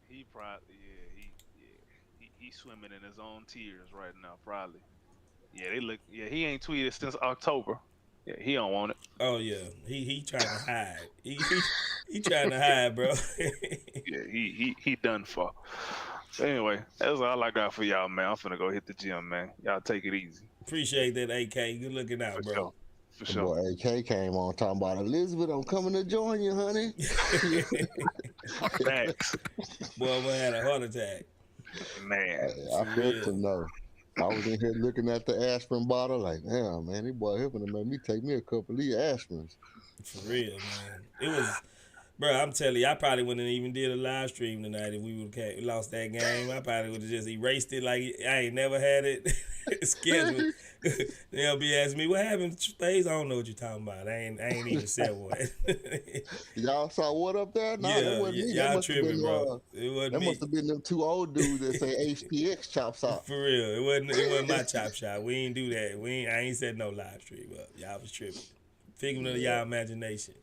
Speaker 11: he probably he's swimming in his own tears right now, probably. Yeah, they look. Yeah, he ain't tweeted since October. Yeah, he don't want it.
Speaker 3: Oh yeah, he trying to hide. He trying to hide, bro.
Speaker 11: Yeah, he done for. So anyway, that's all I got for y'all, man. I'm finna go hit the gym, man. Y'all take it easy.
Speaker 3: Appreciate that, AK. Good looking out,
Speaker 11: For
Speaker 3: bro.
Speaker 11: sure. For
Speaker 8: The
Speaker 11: sure.
Speaker 8: boy AK came on talking about Elizabeth. I'm coming to join you, honey.
Speaker 11: Thanks,
Speaker 3: Boy, I had a heart attack.
Speaker 11: man.
Speaker 8: I feel to know. I was in here looking at the aspirin bottle, like, damn, man, this boy here gonna make me take me a couple of these aspirins.
Speaker 3: For real, man. It was, bro. I'm telling you, I probably wouldn't have even did a live stream tonight if we would have lost that game. I probably would have just erased it like I ain't never had it scheduled. They'll be asking me what happened, Space. I don't know what you're talking about. I ain't even said what.
Speaker 8: Y'all saw what up there? No,
Speaker 3: Yeah,
Speaker 8: that wasn't me.
Speaker 3: y'all
Speaker 8: That must have
Speaker 3: tripping,
Speaker 8: been,
Speaker 3: bro. It wasn't
Speaker 8: that
Speaker 3: me.
Speaker 8: must have been them two old dudes that say HPX chops out.
Speaker 3: For real, it wasn't my chop shop. We ain't do that. I ain't said no live stream up. Y'all was tripping. Figment of y'all imagination.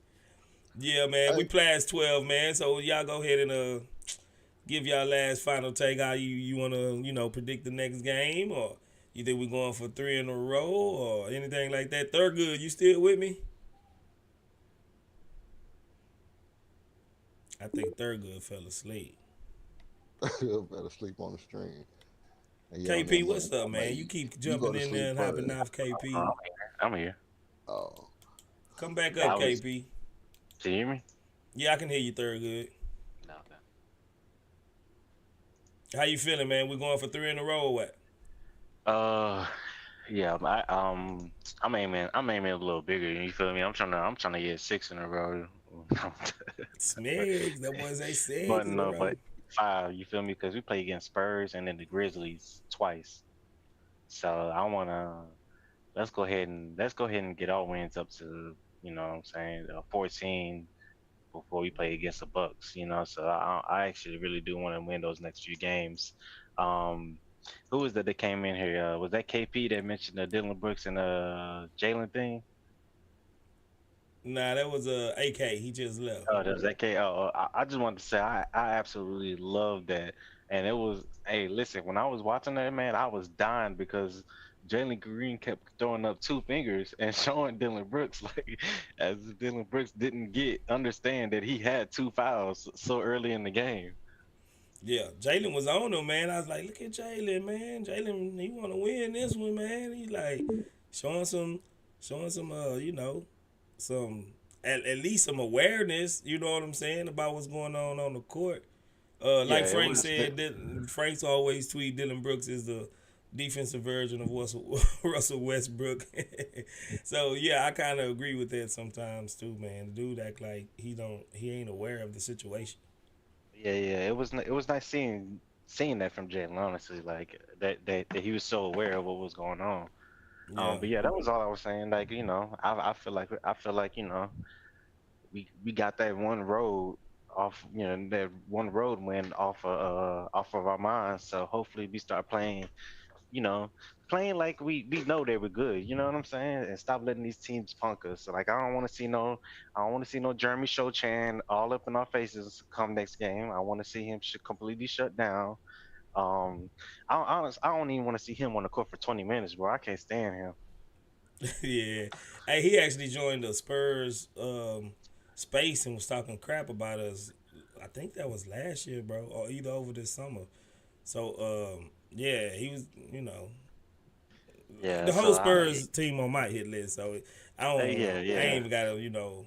Speaker 3: Yeah, man. We past 12, man. So y'all go ahead and give y'all last final take. How you wanna predict the next game, or you think we going for 3 in a row or anything like that? Thurgood, you still with me? I think Thurgood fell asleep.
Speaker 8: Better sleep on the stream. And y'all
Speaker 3: KP,
Speaker 8: know,
Speaker 3: what's up, man? You keep jumping
Speaker 8: to
Speaker 3: in there and
Speaker 8: sleep
Speaker 3: hopping
Speaker 8: first.
Speaker 3: off, KP.
Speaker 5: I'm here.
Speaker 8: Oh,
Speaker 3: Come back up, KP.
Speaker 5: Can you hear me?
Speaker 3: Yeah, I can hear you, Thurgood.
Speaker 5: No.
Speaker 3: How you feeling, man? We going for 3 in a row or what?
Speaker 5: Yeah. I'm aiming a little bigger. You feel me? I'm trying to get 6 in a row.
Speaker 3: Smigs, that boy say 6
Speaker 5: But
Speaker 3: in a
Speaker 5: no,
Speaker 3: row.
Speaker 5: but 5. You feel me? Because we play against Spurs and then the Grizzlies twice. So I wanna let's go ahead and get our wins up to 14 before we play against the Bucks. So I actually really do want to win those next few games. Who was that came in here? Was that KP that mentioned the Dylan Brooks and Jalen thing?
Speaker 3: Nah, that was AK. He just left.
Speaker 5: Oh, that was AK. I just wanted to say I absolutely love that. And it was, hey, listen, when I was watching that, man, I was dying because Jalen Green kept throwing up 2 fingers and showing Dylan Brooks like as if Dylan Brooks didn't understand that he had 2 fouls so early in the game.
Speaker 3: Yeah, Jalen was on him, man. I was like, look at Jalen, man. Jalen, he want to win this one, man. He like showing some, some at least some awareness. You know what I'm saying about what's going on the court. Like Frank said, Frank's always tweet Dylan Brooks is the defensive version of Russell Westbrook. So yeah, I kind of agree with that sometimes too, man. The dude act like he ain't aware of the situation.
Speaker 5: Yeah, it was nice seeing that from Jalen, honestly, like that he was so aware of what was going on.
Speaker 3: Yeah.
Speaker 5: But yeah, that was all I was saying. Like, I feel like we got that one road off, that one road win off of our minds. So hopefully we start playing like we know they were good. You know what I'm saying? And stop letting these teams punk us. So, like, I don't want to see no Jeremy Shochan all up in our faces come next game. I want to see him completely shut down. I don't even want to see him on the court for 20 minutes, bro. I can't stand him.
Speaker 3: Yeah. Hey, he actually joined the Spurs space and was talking crap about us. I think that was last year, bro, or either over this summer. So, yeah, he was,
Speaker 5: Yeah,
Speaker 3: the whole
Speaker 5: so
Speaker 3: Spurs team on my hit list. So I don't,
Speaker 5: Yeah.
Speaker 3: I ain't even got to,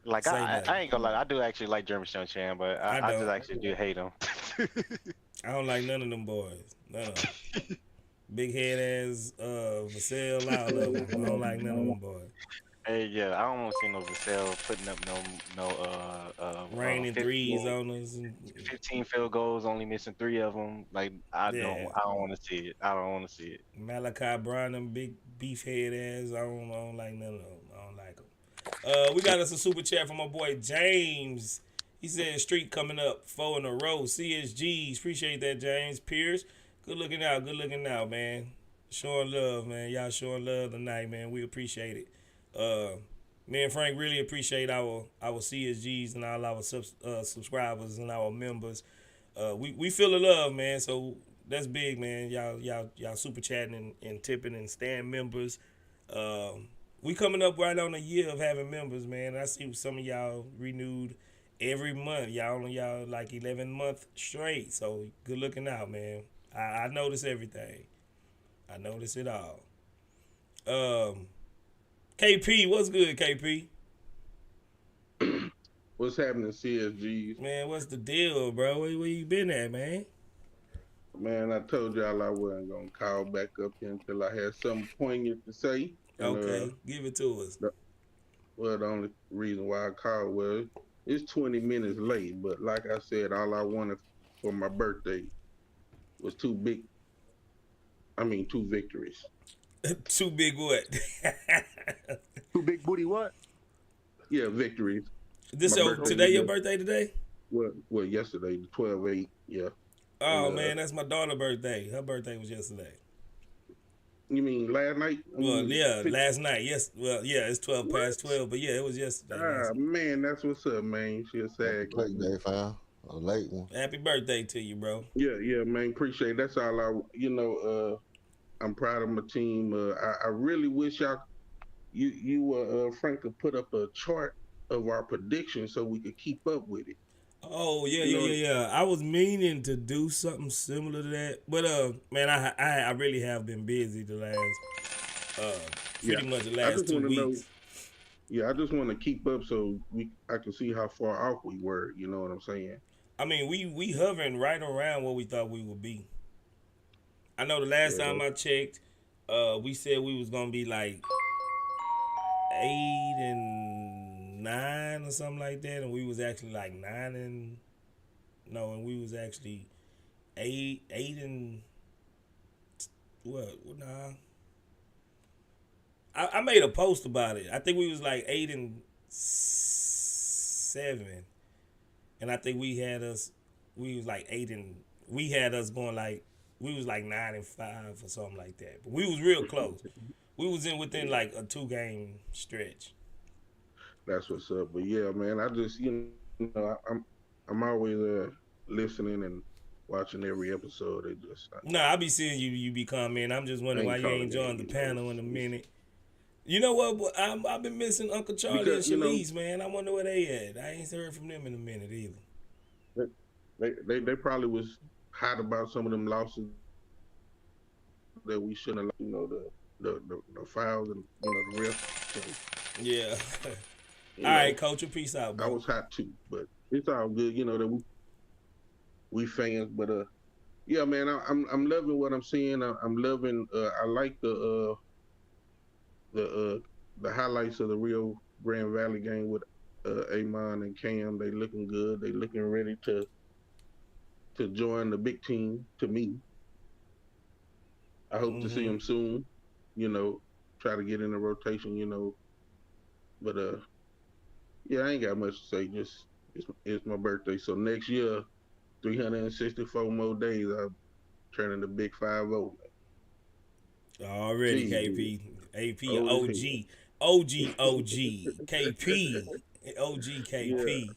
Speaker 5: Like,
Speaker 3: say
Speaker 5: I
Speaker 3: nothing.
Speaker 5: ain't gonna lie, I do actually like Jeremy Shochan, but I just
Speaker 3: don't.
Speaker 5: actually do hate him.
Speaker 3: I don't like none of them boys. None of them. Big head ass Vassell, all of them. I don't like none of them boys.
Speaker 5: Hey, yeah, I don't want to see no Vassell putting up no
Speaker 3: Raining
Speaker 5: 15,
Speaker 3: threes on us. And,
Speaker 5: 15 field goals, only missing 3 of them. Like
Speaker 3: yeah.
Speaker 5: I don't want to see it. I don't want to see it.
Speaker 3: Malachi Brown, them big beef head ass. I don't like none of them. I don't like them. We got us a super chat from my boy James. He said streak coming up 4 in a row. CSGs. Appreciate that, James. Pierce. Good looking out. Good looking out, man. Showing love, man. Y'all showing love tonight, man. We appreciate it. Me and Frank really appreciate our CSGs and all our subscribers and our members. We feel the love, man. So that's big, man. Y'all super chatting and tipping and stand members. We coming up right on a year of having members, man. I see some of y'all renewed every month. Y'all on y'all like 11 month straight. So good looking out, man. I notice everything. I notice it all. KP, what's good, KP?
Speaker 12: What's happening, CSGs?
Speaker 3: Man, what's the deal, bro? Where you been at, man?
Speaker 12: Man, I told y'all I wasn't gonna call back up here until I had something poignant to say. And,
Speaker 3: Okay, give it to us.
Speaker 12: The only reason why I called was it's 20 minutes late, but like I said, all I wanted for my birthday was two victories.
Speaker 3: Too big what?
Speaker 10: Too big booty what?
Speaker 12: Yeah, victories.
Speaker 3: Today your birthday today?
Speaker 12: Well, yesterday, the 12/8, yeah.
Speaker 3: Oh, man, that's my daughter's birthday. Her birthday was yesterday.
Speaker 12: You mean last night?
Speaker 3: Well, yeah, last night. Yes. Well, yeah, it's 12 past 12, but yeah, it was yesterday.
Speaker 12: Man, that's what's up, man. She'll say
Speaker 8: birthday, fam. A late one.
Speaker 3: Happy birthday to you, bro.
Speaker 12: Yeah, man. Appreciate it. That's all I'm proud of my team. I really wish you Frank could put up a chart of our predictions so we could keep up with it.
Speaker 3: Oh yeah. I was meaning to do something similar to that, but man, I really have been busy the last pretty much the last 2 weeks.
Speaker 12: I just want to keep up so I can see how far off we were. You know what I'm saying?
Speaker 3: I mean, we hovering right around what we thought we would be. I know the last time I checked, we said we was gonna be like 8 and 9 or something like that, and we was actually like 9 and we was actually 8 and what? Nah, I made a post about it. I think we was like 8 and 7, and I think we was like 8 and we had us going like. We was like 9 and 5 or something like that. But we was real close. We was within like a 2-game stretch.
Speaker 12: That's what's up. But yeah, man, I just I'm always listening and watching every episode. It just
Speaker 3: I be seeing you be commenting. I'm just wondering why you ain't joined the panel in a minute. You know what? I've been missing Uncle Charlie and Shalise, man. I wonder where they at. I ain't heard from them in a minute either.
Speaker 12: They probably was hot about some of them losses that we shouldn't have, the fouls and the refs.
Speaker 3: Yeah. All right, Coach. Peace out, bro.
Speaker 12: I was hot too, but it's all good. That we fans, but yeah, man, I'm loving what I'm seeing. I'm loving. I like the highlights of the Rio Grande Valley game with Amon and Cam. They looking good. They looking ready to join the big team. To me, I hope to see them soon. Try to get in the rotation. But yeah, I ain't got much to say. Just it's my birthday, so next year, 364 more days, I'm turning the big 5-0.
Speaker 3: Already, KP, AP, OG, KP, OG, KP.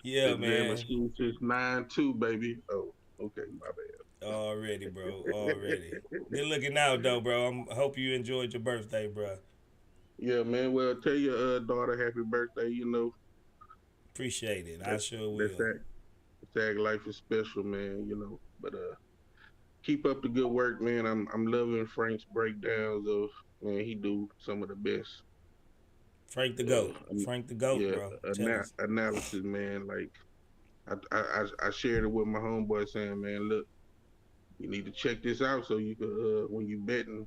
Speaker 3: Yeah, man.
Speaker 12: Massachusetts 9-2, baby. Oh, okay, my bad.
Speaker 3: Already, bro. Already. Good looking out, though, bro. I hope you enjoyed your birthday, bro.
Speaker 12: Yeah, man. Well, tell your daughter happy birthday.
Speaker 3: Appreciate it. I sure will.
Speaker 12: Tag life is special, man. But keep up the good work, man. I'm loving Frank's breakdowns of man. He do some of the best.
Speaker 3: Frank the GOAT. Frank the GOAT, bro.
Speaker 12: Analysis, man. Like I shared it with my homeboy saying, man, look, You need to check this out so you can when you betting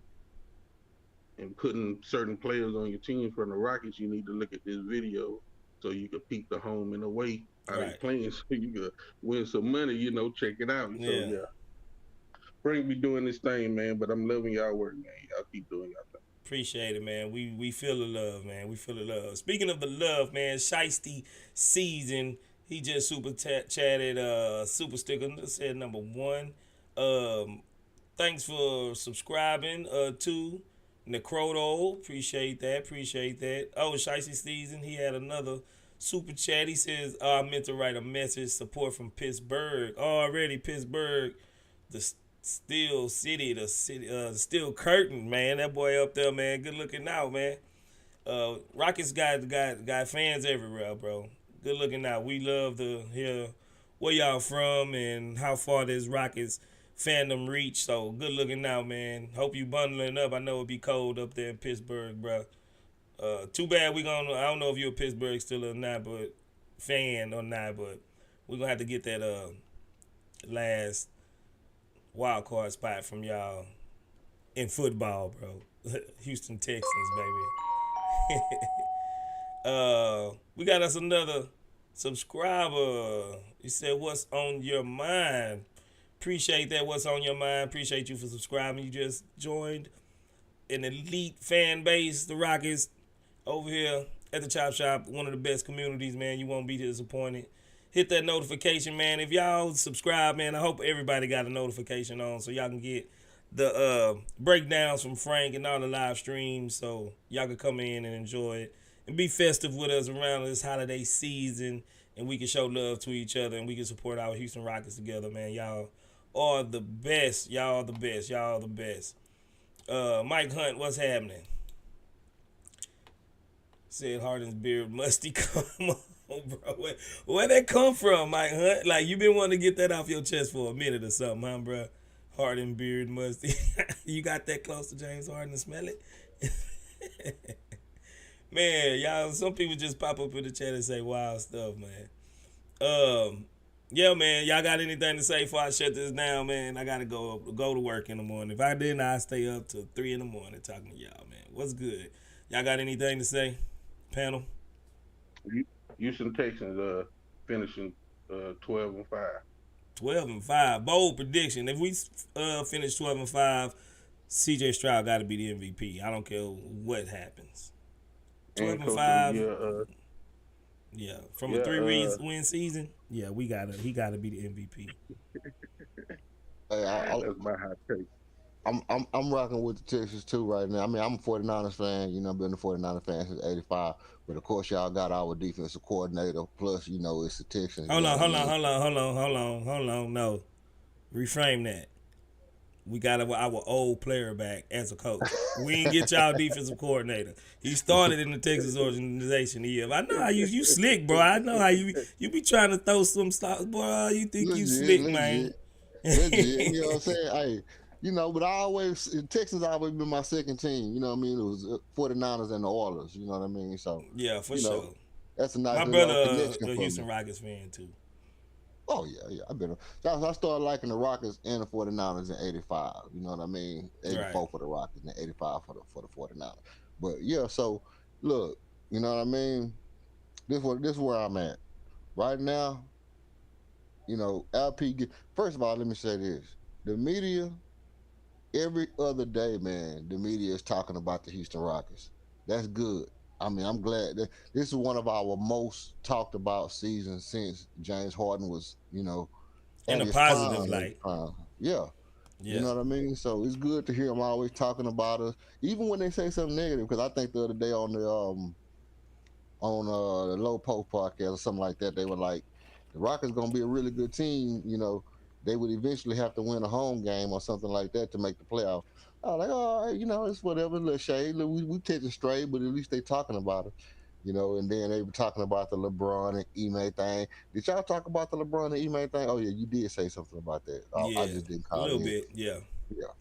Speaker 12: and putting certain players on your team from the Rockets, you need to look at this video so you can peep the home and away how they
Speaker 3: Right.
Speaker 12: playing so you can win some money. Check it out. So
Speaker 3: Yeah.
Speaker 12: yeah, Frank be doing this thing, man. But I'm loving y'all work, man. Y'all keep doing y'all thing.
Speaker 3: Appreciate it, man. We feel the love, man. We feel the love. Speaking of the love, man, Shiesty Season, he just chatted super sticker said number 1. Thanks for subscribing to Necrodo. Appreciate that. Oh, Shiesty Season, he had another super chat. He says, I meant to write a message, support from Pittsburgh. Already Pittsburgh, the Steel City, the Steel Curtain, man. That boy up there, man. Good looking out, man. Rockets got fans everywhere, bro. Good looking out. We love to hear where y'all from and how far this Rockets fandom reach. So good looking out, man. Hope you bundling up. I know it'll be cold up there in Pittsburgh, bro. Too bad I don't know if you're a Pittsburgh still or not, but fan or not, but we're gonna have to get that last wild card spot from y'all in football, bro. Houston Texans, baby. We got us another subscriber. He said, "What's on your mind?" Appreciate that. What's on your mind? Appreciate you for subscribing. You just joined an elite fan base, the Rockets, over here at the Chop Shop. One of the best communities, man. You won't be disappointed. Hit that notification, man. If y'all subscribe, man, I hope everybody got a notification on so y'all can get the breakdowns from Frank and all the live streams so y'all can come in and enjoy it and be festive with us around this holiday season, and we can show love to each other and we can support our Houston Rockets together, man. Y'all are the best. Y'all are the best. Y'all are the best. Mike Hunt, what's happening? Said Harden's beard musty. Come on, bro. Where that come from, Mike Hunt? Like, you been wanting to get that off your chest for a minute or something, huh, bro? Harden beard musty. You got that close to James Harden to smell it? Man, y'all, some people just pop up in the chat and say wild stuff, man. Yeah, man, y'all got anything to say before I shut this down, man? I gotta go to work in the morning. If I didn't, I'd stay up till 3 in the morning talking to y'all, man. What's good? Y'all got anything to say, panel?
Speaker 12: Houston Texans finishing 12-5.
Speaker 3: 12-5. Bold prediction. If we finish 12-5, CJ Stroud got to be the MVP. I don't care what happens. 12-5. Yeah, from a 3-win season. Yeah, he got to be the MVP.
Speaker 12: That's my hot take.
Speaker 8: I'm rocking with the Texans too right now. I mean, I'm a 49ers fan. I've been a 49ers fan since '85. But of course, y'all got our defensive coordinator. Plus, it's the Texans.
Speaker 3: Hold on. No, reframe that. We got our old player back as a coach. We ain't get y'all defensive coordinator. He started in the Texas organization. I know how you slick, bro. I know how you be trying to throw some stuff, boy. You think you slick, man?
Speaker 8: Legit. You know what I'm saying? Hey, but Texas always been my second team. You know what I mean? It was 49ers and the Oilers. You know what I mean? So
Speaker 3: yeah, for sure.
Speaker 8: That's a nice.
Speaker 3: My brother, a Houston Rockets fan too.
Speaker 8: Oh yeah. I started liking the Rockets and the 49ers in '85. You know what I mean? '84 for the Rockets and '85 for the 49ers. But yeah, so look, you know what I mean? This is where I'm at right now. LP. First of all, let me say this: the media, every other day, man, the media is talking about the Houston Rockets. That's good. I mean, I'm glad that this is one of our most talked about seasons since James Harden was,
Speaker 3: in a positive light.
Speaker 8: Yeah. You know what I mean? So it's good to hear them always talking about us, even when they say something negative. Because I think the other day on the Low Post podcast or something like that, they were like, the Rockets gonna be a really good team. They would eventually have to win a home game or something like that to make the playoff. I was like, all right, it's whatever, a little shade. We catch it straight, but at least they talking about it. And then they were talking about the LeBron and Ime thing. Did y'all talk about the LeBron and Ime thing? Oh yeah, you did say something about that. I just didn't call it.
Speaker 3: A little bit, yeah.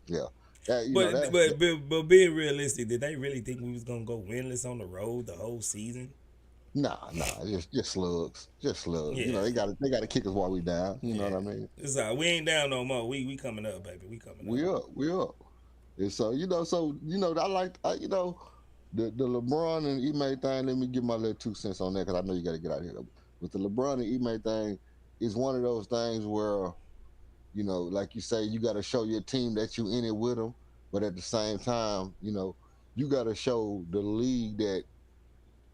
Speaker 8: Yeah.
Speaker 3: But being realistic, did they really think we was gonna go winless on the road the whole season?
Speaker 8: Nah, just slugs, just slugs. You
Speaker 3: Yeah,
Speaker 8: know, they got to kick us while we down. You know
Speaker 3: yeah.
Speaker 8: what I mean?
Speaker 3: It's all right. We ain't down no more. We coming up, baby. We coming up.
Speaker 8: We up. And so I like the LeBron and Ime thing. Let me give my little 2 cents on that because I know you got to get out of here. But the LeBron and Ime thing is one of those things where like you say, you got to show your team that you in it with them, but at the same time, you got to show the league that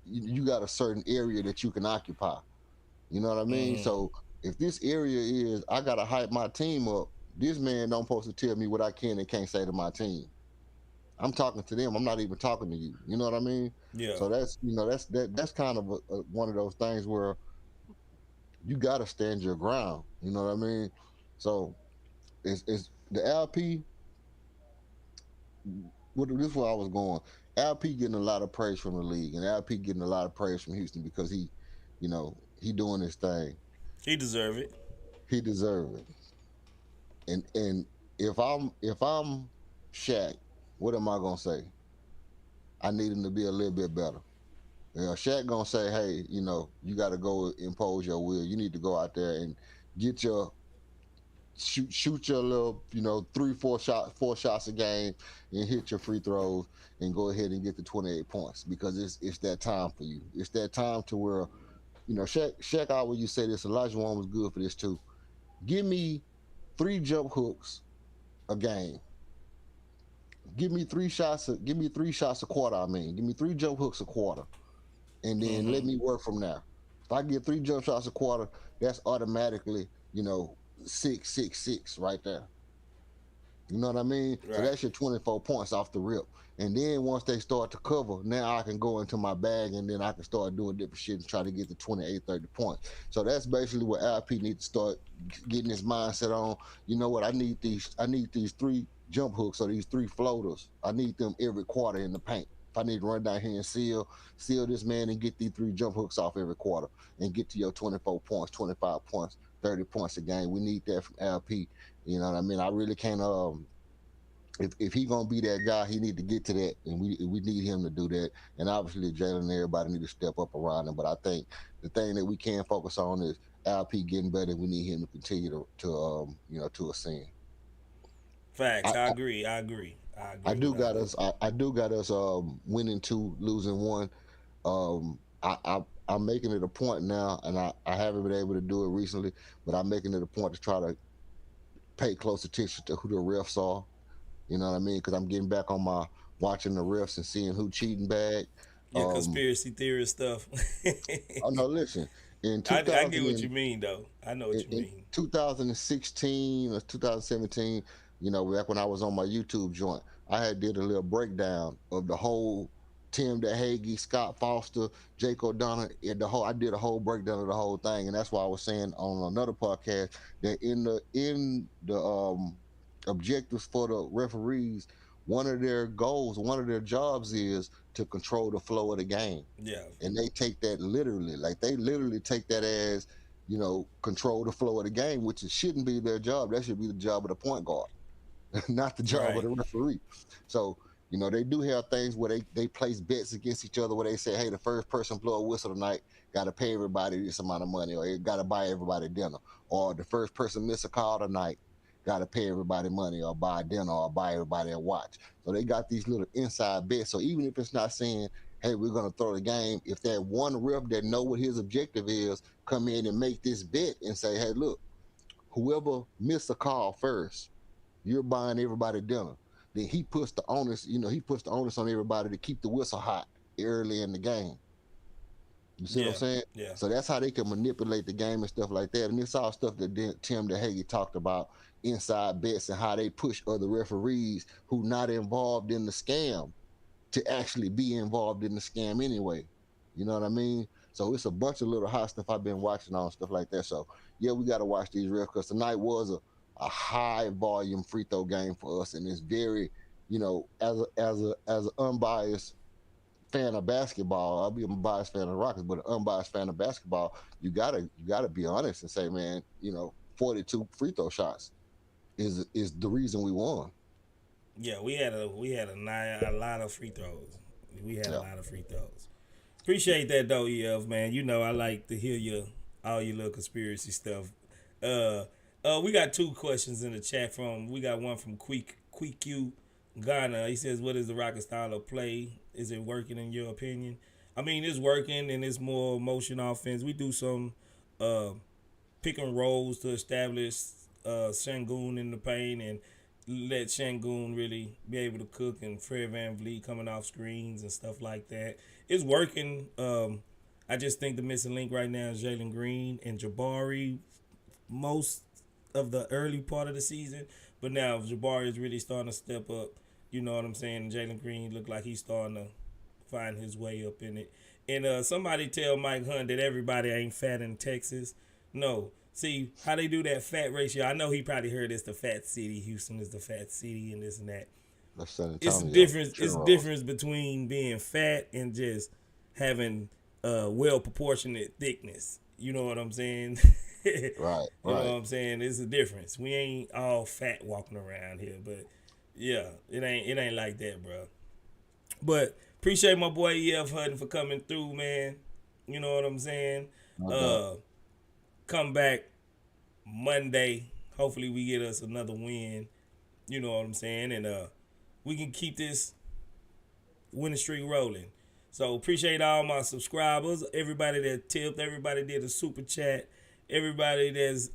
Speaker 8: you got a certain area that you can occupy. You know what I mean?
Speaker 3: Mm-hmm.
Speaker 8: So if this area is I gotta hype my team up, this man don't supposed to tell me what I can and can't say to my team. I'm talking to them. I'm not even talking to you. You know what I mean?
Speaker 3: Yeah.
Speaker 8: So that's kind of one of those things where you gotta stand your ground. You know what I mean? So it's the LP. This is where I was going. LP getting a lot of praise from the league, and LP getting a lot of praise from Houston because he doing his thing.
Speaker 3: He deserve it.
Speaker 8: He deserve it. And if I'm Shaq, what am I gonna say? I need him to be a little bit better. Shaq gonna say, hey, you got to go impose your will. You need to go out there and get your shoot your little, 4 shots a game and hit your free throws and go ahead and get the 28 points because it's that time for you. It's that time to where, Shaq always you say this. Elijah Wan was good for this too. Give me 3 jump hooks a game. Give me 3 shots a quarter. I mean, give me 3 jump hooks a quarter, and then let
Speaker 3: Mm-hmm.
Speaker 8: me work from there. If I get 3 jump shots a quarter, that's automatically, 6, 6, 6 right there. You know what I mean? So
Speaker 3: Right.
Speaker 8: that's your 24 points off the rip. And then once they start to cover, now I can go into my bag and then I can start doing different shit and try to get to 28, 30 points. So that's basically what LP needs to start getting his mindset on. You know what? I need these 3 jump hooks or these 3 floaters. I need them every quarter in the paint. If I need to run down here and seal this man and get these 3 jump hooks off every quarter and get to your 24 points, 25 points, 30 points a game. We need that from LP. You know what I mean? I really can't. If he gonna be that guy, he need to get to that, and we need him to do that. And obviously, Jalen and everybody need to step up around him. But I think the thing that we can focus on is LP getting better. We need him to continue to ascend.
Speaker 3: Facts.
Speaker 8: I,
Speaker 3: I agree. I agree. I
Speaker 8: I
Speaker 3: agree
Speaker 8: do
Speaker 3: without
Speaker 8: got
Speaker 3: it.
Speaker 8: us. I do got us winning 2, losing 1. I'm making it a point now, and I haven't been able to do it recently, but I'm making it a point to try to pay close attention to who the refs are. You know what I mean? Because I'm getting back on my watching the refs and seeing who cheating bad.
Speaker 3: Your
Speaker 8: Um,
Speaker 3: conspiracy theory stuff.
Speaker 8: oh no, listen. In
Speaker 3: I get
Speaker 8: 2000
Speaker 3: what you mean though. I know what you
Speaker 8: in
Speaker 3: mean.
Speaker 8: 2016 or 2017, back when I was on my YouTube joint, I had did a little breakdown of the whole Tim DeHage, Scott Foster, Jake O'Donnell, and I did a whole breakdown of the whole thing, and that's why I was saying on another podcast that in the objectives for the referees, one of their goals, one of their jobs is to control the flow of the game,
Speaker 3: Yeah.
Speaker 8: and they take that literally, like they literally take that as control the flow of the game, which it shouldn't be their job. That should be the job of the point guard, not the job of
Speaker 3: Right.
Speaker 8: the referee. So, they do have things where they place bets against each other where they say, hey, the first person blow a whistle tonight got to pay everybody this amount of money, or got to buy everybody dinner, or the first person miss a call tonight got to pay everybody money, or buy dinner, or buy everybody a watch. So they got these little inside bets. So even if it's not saying, hey, we're going to throw the game, if that one ref that know what his objective is come in and make this bet and say, hey, look, whoever missed a call first, you're buying everybody dinner. Then he puts the onus on everybody to keep the whistle hot early in the game. You see what I'm
Speaker 3: Yeah.
Speaker 8: saying?
Speaker 3: Yeah.
Speaker 8: So that's how they can manipulate the game and stuff like that. And it's all stuff that Tim DeHage talked about, inside bets, and how they push other referees who not involved in the scam to actually be involved in the scam anyway. You know what I mean? So it's a bunch of little hot stuff I've been watching on, stuff like that. So yeah, we got to watch these refs because tonight was a high volume free throw game for us, and it's very, as an unbiased fan of basketball, I'll be a biased fan of the Rockets, but an unbiased fan of basketball, you gotta be honest and say, man, 42 free throw shots is the reason we won.
Speaker 3: Yeah. We had a lot of free throws. We had a
Speaker 8: Yeah.
Speaker 3: lot of free throws. Appreciate that though, EF man. You know I like to hear all your little conspiracy stuff. We got 2 questions in the chat from. We got one from Quick Ghana. He says, "What is the Rocket style of play? Is it working in your opinion?" I mean, it's working and it's more motion offense. We do some pick and rolls to establish Şengün in the paint and let Şengün really be able to cook, and Fred VanVleet coming off screens and stuff like that. It's working. I just think the missing link right now is Jalen Green and Jabari most of the early part of the season. But now Jabari is really starting to step up. You know what I'm saying? Jalen Green look like he's starting to find his way up in it. And somebody tell Mike Hunt that everybody ain't fat in Texas. No. See, how they do that fat ratio, I know he probably heard it's the fat city. Houston is the fat city and this and that.
Speaker 8: That's San
Speaker 3: It's
Speaker 8: Antonio.
Speaker 3: difference.
Speaker 8: Sure.
Speaker 3: It's difference between being fat and just having well proportionate thickness. You know what I'm saying?
Speaker 8: Right.
Speaker 3: You know what I'm saying? It's a difference. We ain't all fat walking around here, but yeah, it ain't like that, bro. But appreciate my boy EF Hutton for coming through, man. You know what I'm saying? Come back Monday. Hopefully we get us another win. You know what I'm saying? And we can keep this winning streak rolling. So appreciate all my subscribers, everybody that tipped, everybody did a super chat, everybody that's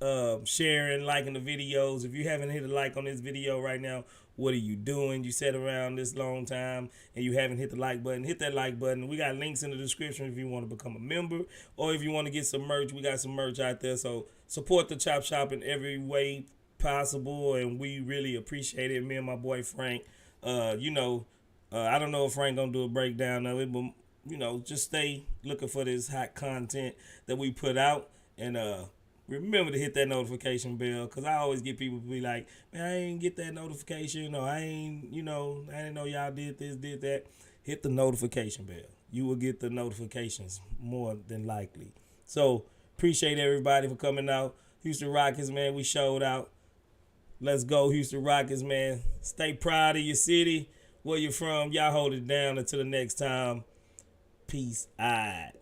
Speaker 3: sharing, liking the videos. If you haven't hit a like on this video right now, what are you doing? You sat around this long time and you haven't hit the like button. Hit that like button. We got links in the description if you want to become a member or if you want to get some merch. We got some merch out there. So support the Chop Shop in every way possible, and we really appreciate it. Me and my boy Frank, I don't know if Frank gonna do a breakdown of it, but just stay looking for this hot content that we put out, and remember to hit that notification bell, because I always get people to be like, man, I ain't get that notification, or I didn't know y'all did this, did that. Hit the notification bell. You will get the notifications more than likely. So appreciate everybody for coming out. Houston Rockets, man, we showed out. Let's go, Houston Rockets, man. Stay proud of your city, where you're from. Y'all hold it down until the next time. Peace out.